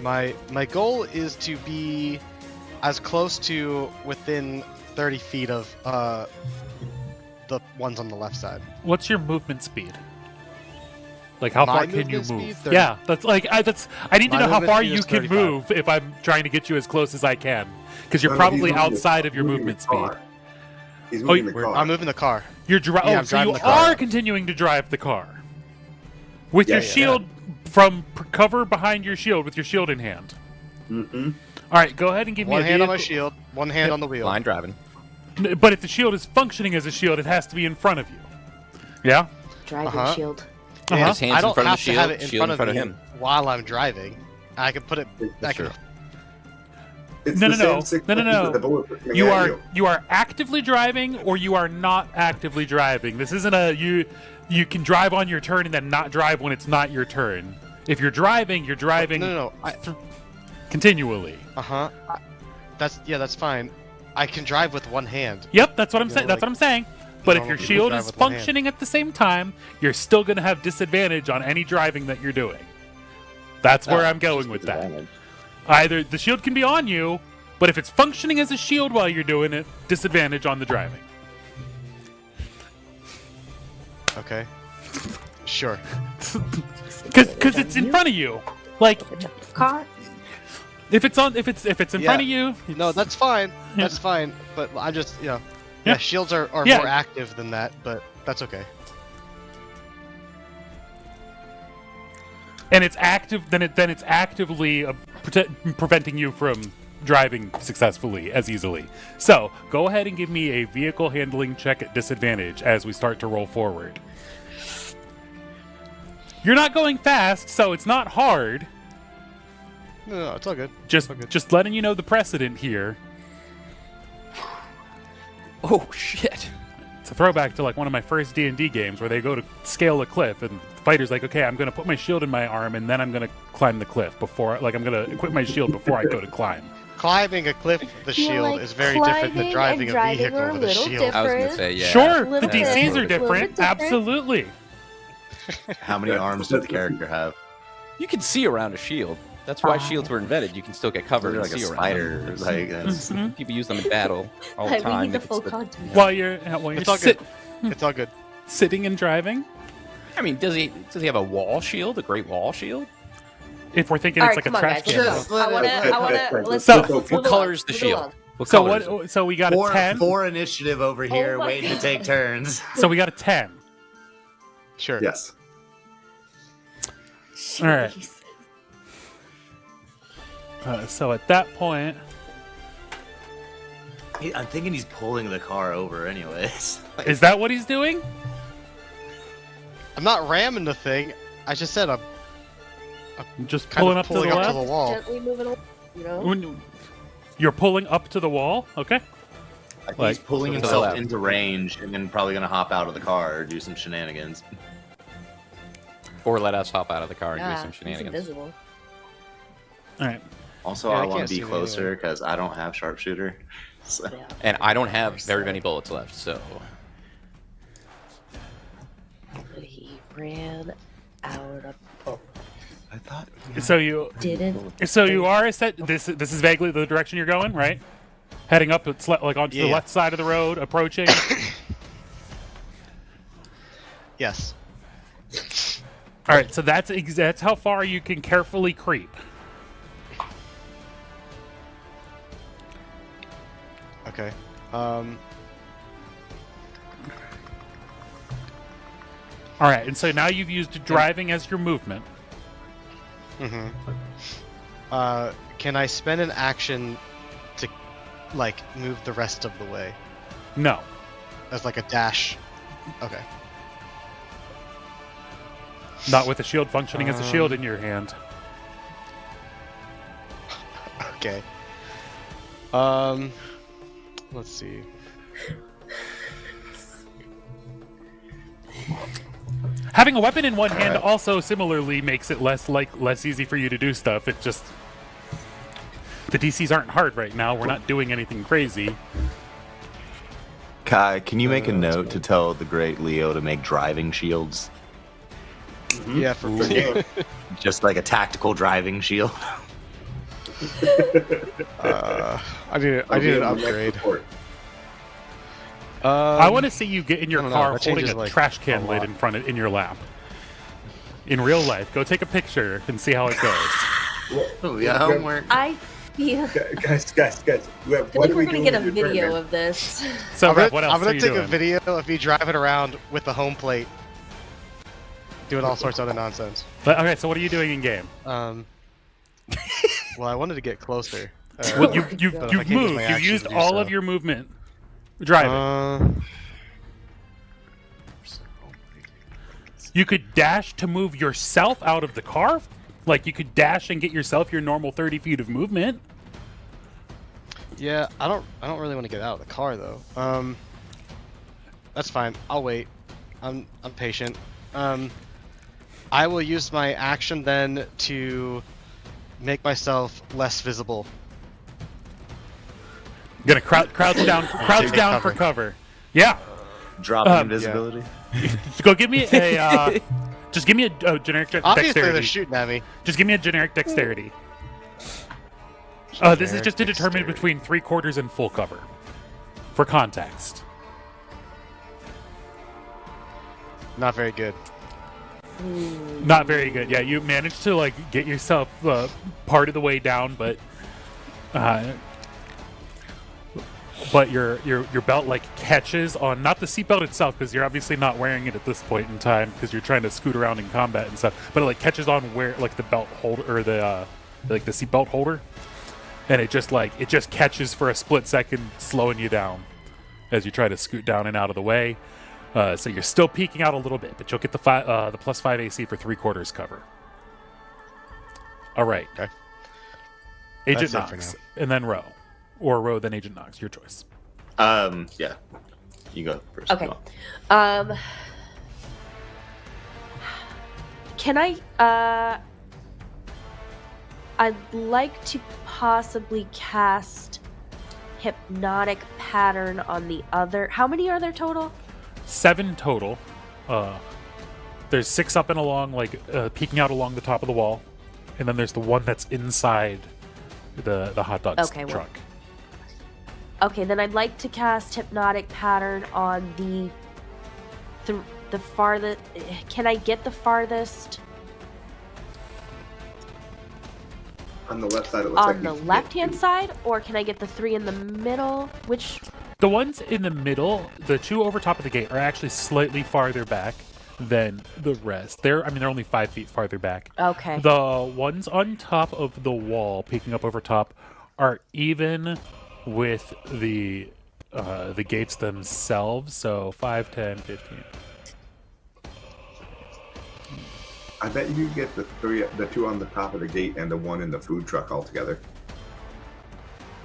My goal is to be as close to within 30 feet of the ones on the left side. What's your movement speed? Like how My far can you movement move? speed? 30. Yeah, I need to My know how movement far speed you is can 35. move if I'm trying to get you as close as I can, because you're No, probably he's moving outside of your moving movement the speed. car. He's moving the car. I'm moving the car. You're Yeah, I'm so you driving the car. are continuing to drive the car with Yeah, your yeah. shield from cover behind your shield with your shield in hand. Mm-hmm. All right, go ahead and give One me a hand on my vehicle. shield, one hand on the wheel. Blind driving. But if the shield is functioning as a shield, it has to be in front of you. Yeah. Driving Uh-huh. shield. Uh-huh. His hands I in don't front of have the to shield, have it in shield front of me him. while I'm driving. I can put it. That's I can, true. It's No, the no, same no, no, no, that the no. bullet was coming You at are you are actively driving, or you are not actively driving. This isn't a you can drive on your turn and then not drive when it's not your turn. If you're driving, you're driving no. continually. That's fine. I can drive with one hand. Yep, that's what I'm Yeah, saying. That's like, what I'm saying. But if normal your people shield drive is with one hand. functioning at the same time, you're still going to have disadvantage on any driving that you're doing. That's where I'm going with that. Either the shield can be on you, but if it's functioning as a shield while you're doing it, disadvantage on the driving. Okay. Sure. Because it's in front of you. Like Car. if it's in Yeah. front of you, No, that's fine. Yeah. That's fine. But I just, Yeah. shields are Yeah. more active than that, but that's okay. and it's active, then it's actively preventing you from driving successfully as easily. So go ahead and give me a vehicle handling check at disadvantage as we start to roll forward. You're not going fast, so it's not hard. No, it's all good. Just letting you know the precedent here. Oh shit! It's a throwback to like one of my first D&D games where they go to scale a cliff, and the fighter's like, okay, I'm going to put my shield in my arm, and then I'm going to climb the cliff before, like, I'm going to equip my shield before I go to climb. Climbing a cliff with a feel shield like is very different than climbing driving and a driving vehicle are a with a little shield. I was gonna different. say, yeah. Sure, the Little bit. DCs are Little bit different. different. Absolutely. How many arms does the character have? You can see around a shield. That's why shields were invented. You can still get covered They're and like a see around spider. them. Like that's, Mhm. People use them in battle all the We time. need the If full it's content. While you're It's all good. It's all good. sitting and driving, I mean, does he have a wall shield? A great wall shield? if we're thinking All it's right, like come a on, trash guys. can. Let's though. go. I wanna. Let's So- move What along, color is the move shield? along. What So color is it? what? So we got a 10. four initiative over here, my waiting to God. take turns. So we got a 10. Sure. Yes. All right. Jeez. So at that point, I'm thinking he's pulling the car over, anyways. is that what he's doing? I'm not ramming the thing. I just said I'm Just kind pulling of up to the pulling up to left. the wall. Gently moving along, you know. When you're pulling up to the wall, okay? I think Like, he's pulling to the himself left. into range and then probably gonna hop out of the car or do some shenanigans. Or let us hop out of the car and do Yeah, some he's shenanigans. invisible. All right. Also, Yeah, I I want can't to be see me closer because I don't have sharpshooter. So. Yeah. And I don't have very many bullets left, so He ran out of. Oh, I thought. So you didn't. are set. This is vaguely the direction you're going, right? Heading up, it's like onto the Yeah. left side of the road, approaching. Yes. All right. So that's how far you can carefully creep. Okay. All right. And so now you've used driving as your movement. Mm-hmm. Can I spend an action to, like, move the rest of the way? No. As like a dash? Okay. Not with the shield functioning as a shield in your hand. Okay. Let's see. Having a weapon in one hand also similarly makes it less easy for you to do stuff. It just the DCs aren't hard right now. We're not doing anything crazy. Kai, can you make a note to tell the great Leo to make driving shields? Yeah, for Okay. Just like a tactical driving shield. I need an upgrade. I want to see you get in your I don't know, car that holding changes, a like, trash can a lid lot. in your lap. In real life, go take a picture and see how it goes. Oh, yeah, homework. I feel. Guys. I feel What like are we're we gonna doing get a with your video tournament? of this. So, I'm Rev, what else gonna are you take doing? a video of me driving around with the home plate, doing all sorts of other nonsense. Okay, so what are you doing in game? Well, I wanted to get closer. Well, you've but if I moved. can't use my You've action used to do all so. of your movement driving. You could dash to move yourself out of the car. Like you could dash and get yourself your normal 30 feet of movement. Yeah, I don't really want to get out of the car though. That's fine. I'll wait. I'm patient. I will use my action then to make myself less visible. Gonna crouch down for cover. Yeah. Dropping Yeah. invisibility. Go give me a. Just give me a generic Obviously, they're dexterity. shooting at me. Just give me a generic dexterity. This is just to determine between 3/4 and full cover. For context. Not very good. Not very good. Yeah, you managed to like get yourself part of the way down, but your belt like catches on not the seatbelt itself because you're obviously not wearing it at this point in time because you're trying to scoot around in combat and stuff. But it like catches on where like the belt holder or the like the seatbelt holder, and it just catches for a split second, slowing you down as you try to scoot down and out of the way. So you're still peeking out a little bit, but you'll get the +5 AC for 3/4 cover. All right. Okay. Agent That's it for Knox, now. and then Roe. Or Roe, then Agent Knox. Your choice. Yeah. You go first. Okay. Go on. Can I? I'd like to possibly cast hypnotic pattern on the other. How many are there total? 7 total. There's 6 up and along, like peeking out along the top of the wall, and then there's the one that's inside the hot dog truck. Okay, then I'd like to cast hypnotic pattern on the farthest. Can I get the farthest On the left side, it looks like on the you can left-hand get side, or can I get the 3 in the middle? Which? The ones in the middle, the 2 over top of the gate, are actually slightly farther back than the rest. They're only 5 feet farther back. Okay. The ones on top of the wall, peeking up over top, are even with the gates themselves. So 5, 10, 15. I bet you could get the 2 on the top of the gate and the 1 in the food truck all together.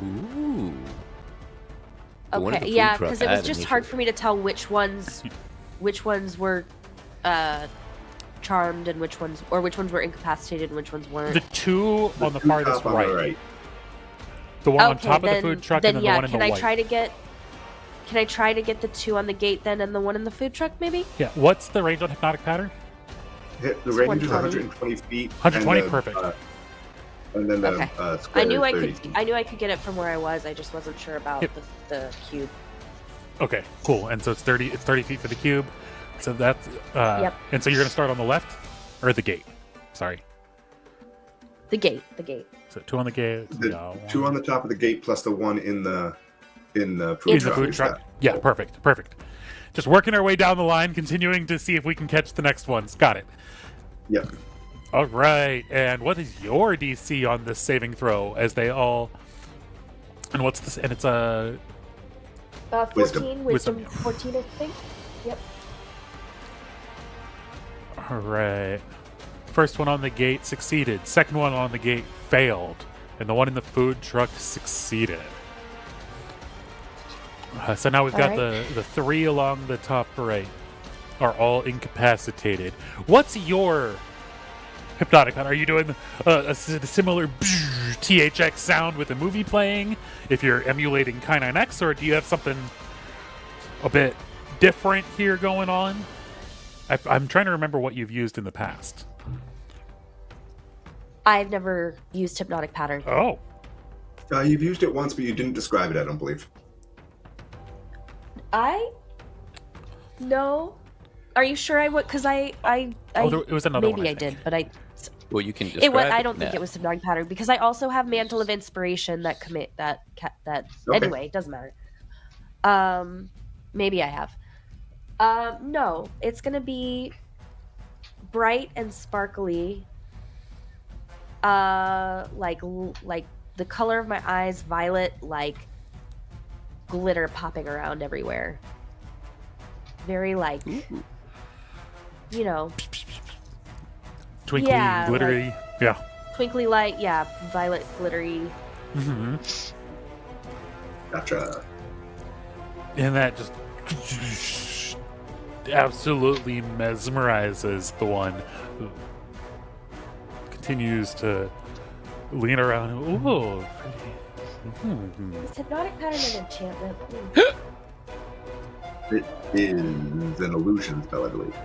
Ooh. The one at the Okay, food yeah, truck because it was had just initiative. hard for me to tell which ones were charmed and which ones were incapacitated and which ones weren't. The 2 on the food farthest truck on the right. The one on Okay, top of the then- food truck then and then yeah, the one in can the I white. Can I try to get the 2 on the gate then and the 1 in the food truck maybe? Yeah. What's the range on hypnotic pattern? Hit the It's range is 120. 120 feet. 120, and the, perfect. And then the Okay. square I knew is I 30 could feet. I knew I could get it from where I was. I just wasn't sure about Yep. the cube. Okay, cool. And so it's 30 feet for the cube. So that's Yep. And so you're going to start on the left or the gate. Sorry. The gate. So 2 on the gate. The yeah, 2 on the top of the gate plus the 1 in the food in the truck. food is truck. that. Yeah, perfect. Just working our way down the line, continuing to see if we can catch the next ones. Got it. Yep. All right. And what is your DC on this saving throw? As they all. And what's this? And it's a. 14 Wisdom. 14 I think. Yep. All right. First one on the gate succeeded. Second one on the gate failed. And the one in the food truck succeeded. So now we've got the 3 along the top right are all incapacitated. What's your hypnotic on? Are you doing a similar THX sound with a movie playing if you're emulating K9X, or do you have something a bit different here going on? I'm trying to remember what you've used in the past. I've never used hypnotic pattern. Oh. You've used it once, but you didn't describe it, I don't believe. No. Are you sure I would? Because I It was another maybe one, I did, think. but I Well, you can it describe was. I don't think now. it was hypnotic pattern because I also have mantle of inspiration that commit that. Okay. Anyway, it doesn't matter. Maybe I have. No, it's gonna be bright and sparkly. Like the color of my eyes, violet, like glitter popping around everywhere. Very like, you know, Twinkly, Yeah, glittery. Yeah. twinkly light. Yeah, violet, glittery. hmm Gotcha. And that just absolutely mesmerizes the one who continues to lean around. Ooh, pretty. Mhm. Is hypnotic pattern an enchantment? It is an illusion spell, I believe.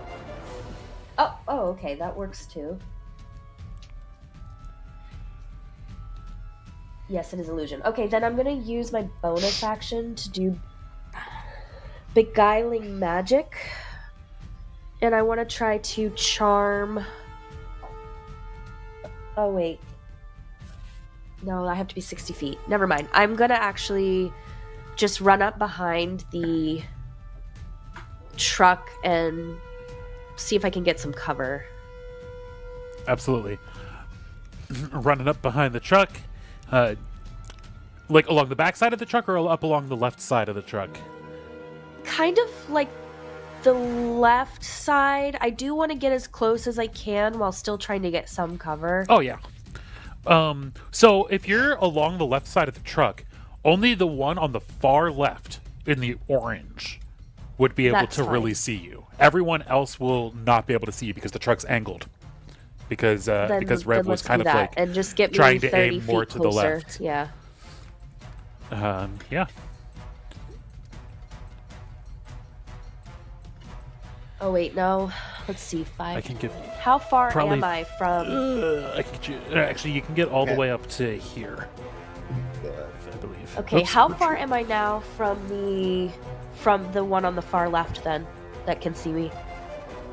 Oh, okay, that works too. Yes, it is illusion. Okay, then I'm gonna use my bonus action to do beguiling magic, and I want to try to charm. Oh wait, no, I have to be 60 feet. Never mind. I'm gonna actually just run up behind the truck and see if I can get some cover. Absolutely. Running up behind the truck. Like along the back side of the truck or up along the left side of the truck? Kind of like the left side. I do want to get as close as I can while still trying to get some cover. Oh, yeah. So if you're along the left side of the truck, only the one on the far left in the orange would be able That's to fine. really see you. Everyone else will not be able to see you because the truck's angled. Because Then Rev was let's kind do of that like and just get me trying to 30 aim more feet to closer. the left. Yeah. Yeah. Oh wait, no. Let's see. I 5. can give. How far probably- am I from? I can get you. Actually, you can get all the way up to here. I believe. Okay, Oops. how far am I now from the one on the far left then that can see me?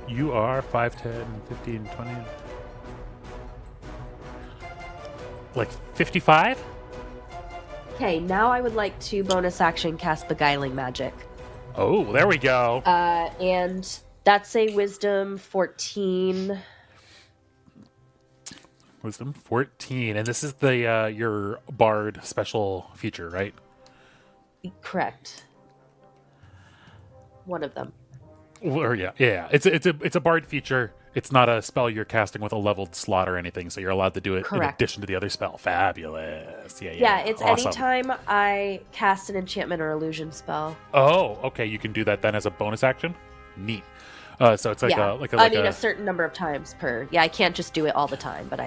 You are 5, 10, 15, 20. Like 55? Okay, now I would like to bonus action cast Beguiling Magic. Oh, there we go. And that's a Wisdom 14. Wisdom 14, and this is the your Bard special feature, right? Correct. One of them. Or yeah. It's a Bard feature. It's not a spell you're casting with a leveled slot or anything, so you're allowed to do it Correct. in addition to the other spell. Fabulous. Yeah, it's awesome. anytime I cast an enchantment or illusion spell. Oh, okay. You can do that then as a bonus action. Neat. So it's like yeah. a a certain number of times per. Yeah, I can't just do it all the time, but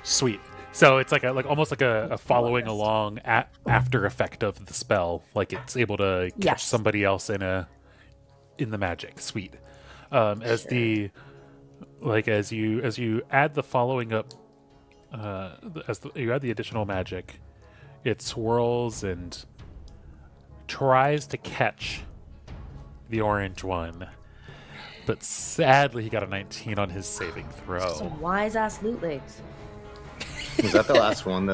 sweet. So it's like almost like a following along after effect of the spell. Like it's able to catch Yes. somebody else in the magic. Sweet. As you add the following up, you add the additional magic, it swirls and tries to catch the orange one, but sadly he got a 19 on his saving throw. Some wise ass lootlings. Was that the last one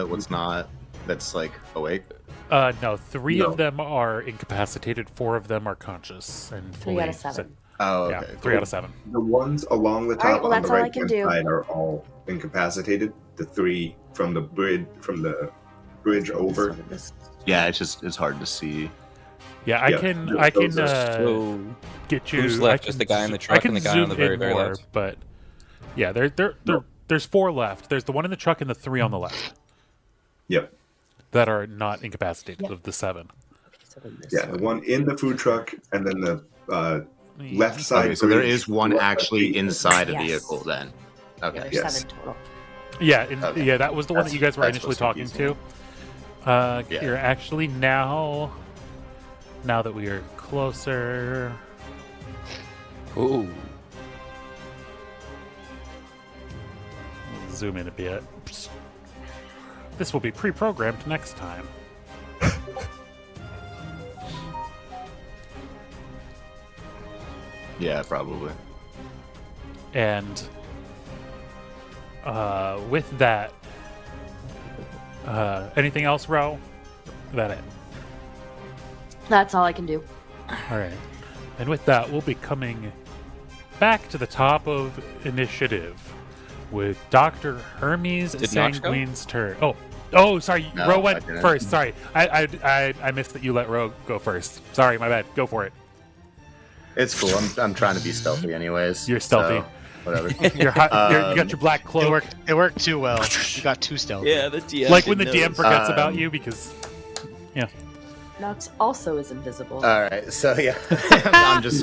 that's like awake? No, 3 No. of them are incapacitated, 4 of them are conscious and 3 out of 7. Oh, Yeah, okay. 3 out of 7. The ones along the top Alright, well, on the that's all I right can hand do. side are all incapacitated. The 3 from the bridge over. Yeah, it's hard to see. Yeah, I Yeah, can those are So get you. who's I left? can Just the guy in the I truck can and the guy on zoom the very, in very more, left? But yeah, there's 4 left. There's the one in the truck and the 3 on the left Yep. that are not incapacitated Yep. of the 7. Yeah, the one in the food truck and then the left side. Okay, so there bridge, is one left actually feet. inside a Yes. vehicle then. Yeah, Okay. there's Yes. 7 total. Yeah, Okay. yeah, that was the one that you guys were That's initially supposed talking to be to. Yeah. You're actually now that we are closer. Ooh. Zoom in a bit. This will be pre-programmed next time. Yeah, probably. And with that, anything else, Ro? That it? That's all I can do. All right. And with that, we'll be coming back to the top of initiative with Dr. Hermes Did Nox go? Sanguine's turn. Oh, sorry. No, Ro I went didn't. first. Sorry. I missed that you let Ro go first. Sorry, my bad. Go for it. It's cool. I'm trying to be stealthy anyways. You're stealthy. so whatever. You got your black cloak. It worked too well. You got 2 stealth. Yeah, the DM. Like when the DM forgets Um, about you because Nox also is invisible. All right, so yeah,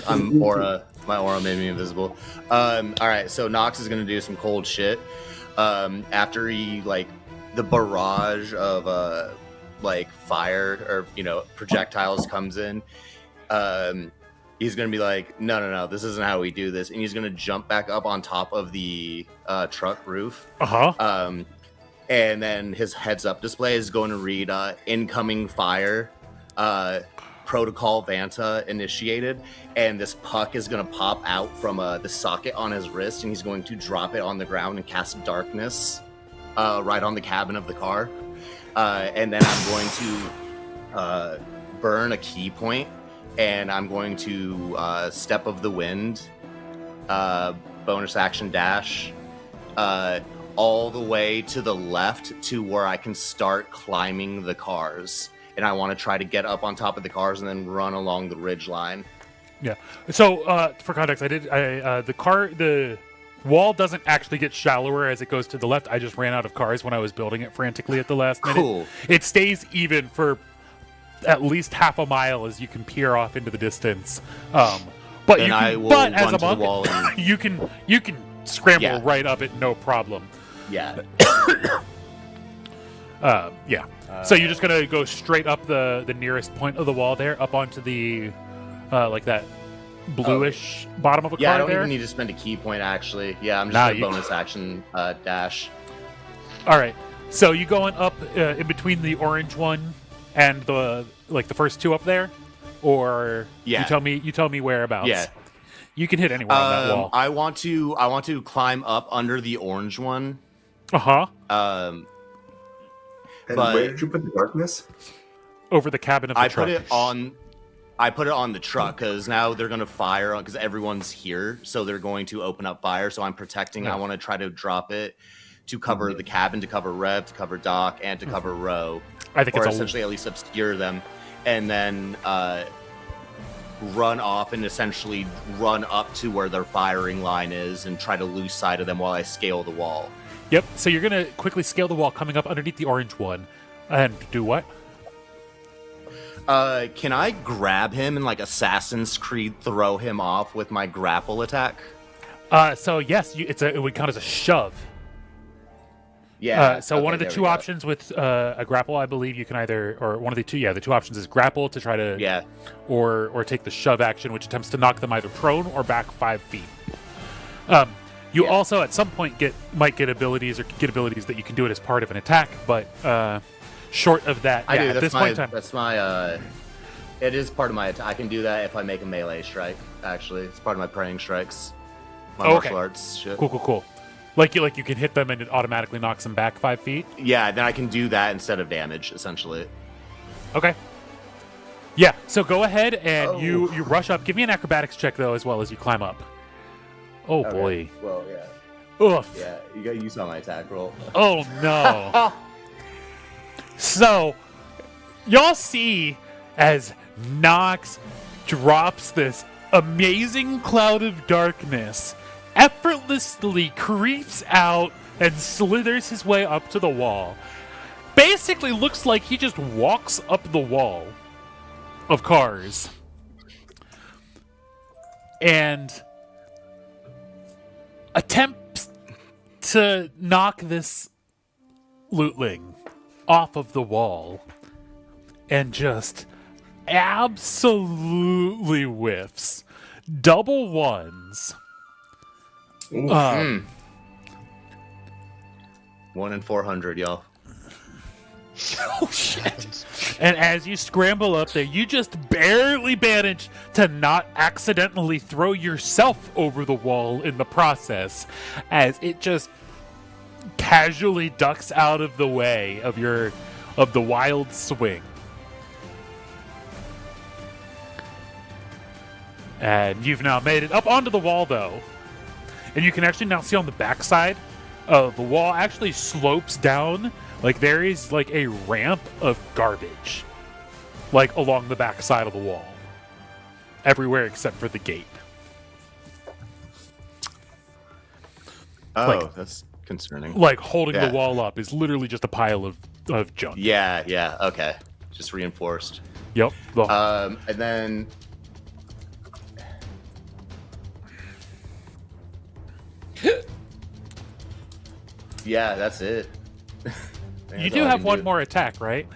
I'm aura. My aura made me invisible. All right, so Nox is gonna do some cold shit. After he the barrage of fire or projectiles comes in. He's gonna be like, no, this isn't how we do this, and he's gonna jump back up on top of the truck roof. And then his heads-up display is going to read incoming fire. Protocol Vanta initiated, and this puck is going to pop out from the socket on his wrist, and he's going to drop it on the ground and cast darkness right on the cabin of the car. And then I'm going to burn a key point, and I'm going to Step of the Wind, bonus action dash, all the way to the left to where I can start climbing the cars. And I want to try to get up on top of the cars and then run along the ridge line. Yeah. So for context, the wall doesn't actually get shallower as it goes to the left. I just ran out of cars when I was building it frantically at the last minute. Cool. It stays even for at least half a mile as you can peer off into the distance. But Then you I can, will but as run a to the monk, wall and- you can scramble Yeah. right up it, no problem. Yeah. Yeah. So you're just gonna go straight up the nearest point of the wall there, up onto the like that bluish bottom of a Yeah, I car don't there. even need to spend a key point, actually. Yeah, I'm just Nah, gonna you- bonus action dash. All right. So you going up in between the orange one and the first two up there, or Yeah. you tell me whereabouts. Yeah. You can hit anywhere on that wall. I want to climb up under the orange one. Uh-huh. Um, And But- where did you put the darkness? Over the cabin of the I truck. put it on the truck because now they're gonna fire because everyone's here, so they're going to open up fire. So I'm protecting. Yeah. I want to try to drop it to cover the cabin, to cover Rev, to cover Doc, and to cover Roe, I think or it's essentially at least obscure them, and then run off and essentially run up to where their firing line is and try to lose sight of them while I scale the wall. Yep. So you're gonna quickly scale the wall, coming up underneath the orange one, and do what? Can I grab him and like Assassin's Creed throw him off with my grapple attack? So yes, it would count as a shove. Yeah. So one of the two options with a grapple, I believe you can either, or one of the two, the two options is grapple to try to, Yeah. or take the shove action, which attempts to knock them either prone or back 5 feet. You also at some point might get abilities that you can do it as part of an attack, but short of that, I do. at That's this my, point in time, That's my. It is part of my attack. I can do that if I make a melee strike. Actually, it's part of my praying strikes. My Oh, martial okay. arts shit. cool. Like you can hit them and it automatically knocks them back 5 feet. Yeah, then I can do that instead of damage, essentially. Okay. Yeah. So go ahead and Oh. you rush up. Give me an acrobatics check though, as well as you climb up. Oh boy. Well, yeah. Oof. Yeah, you saw my attack roll. Oh no. So, y'all see as Nox drops this amazing cloud of darkness, effortlessly creeps out and slithers his way up to the wall. Basically looks like he just walks up the wall of cars. And attempts to knock this lootling off of the wall and just absolutely whiffs. Double ones. 1 in 400, y'all. Oh shit. And as you scramble up there, you just barely manage to not accidentally throw yourself over the wall in the process, as it just casually ducks out of the way of the wild swing. And you've now made it up onto the wall though. And you can actually now see on the backside the wall actually slopes down. Like there is like a ramp of garbage, like along the back side of the wall, everywhere except for the gate. Oh, Like- that's concerning. Like holding Yeah. the wall up is literally just a pile of junk. Yeah, okay. Just reinforced. Yep. The- And then yeah, that's it. you do have one more attack, right?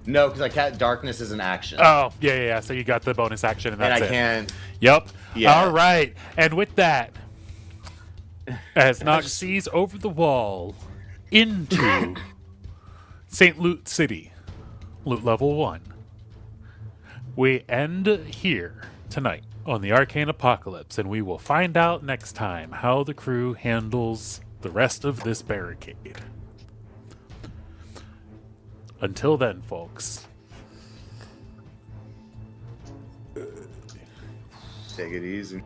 No, because I can't. Darkness is an action, Oh, yeah. So you got the bonus action, and and that's I it. can't. Yep. Yeah. All right. And with that, as Nox sees over the wall into St. Loot City, loot level 1, we end here tonight on the Arcane Apocalypse, and we will find out next time how the crew handles the rest of this barricade. Until then, folks. Take it easy.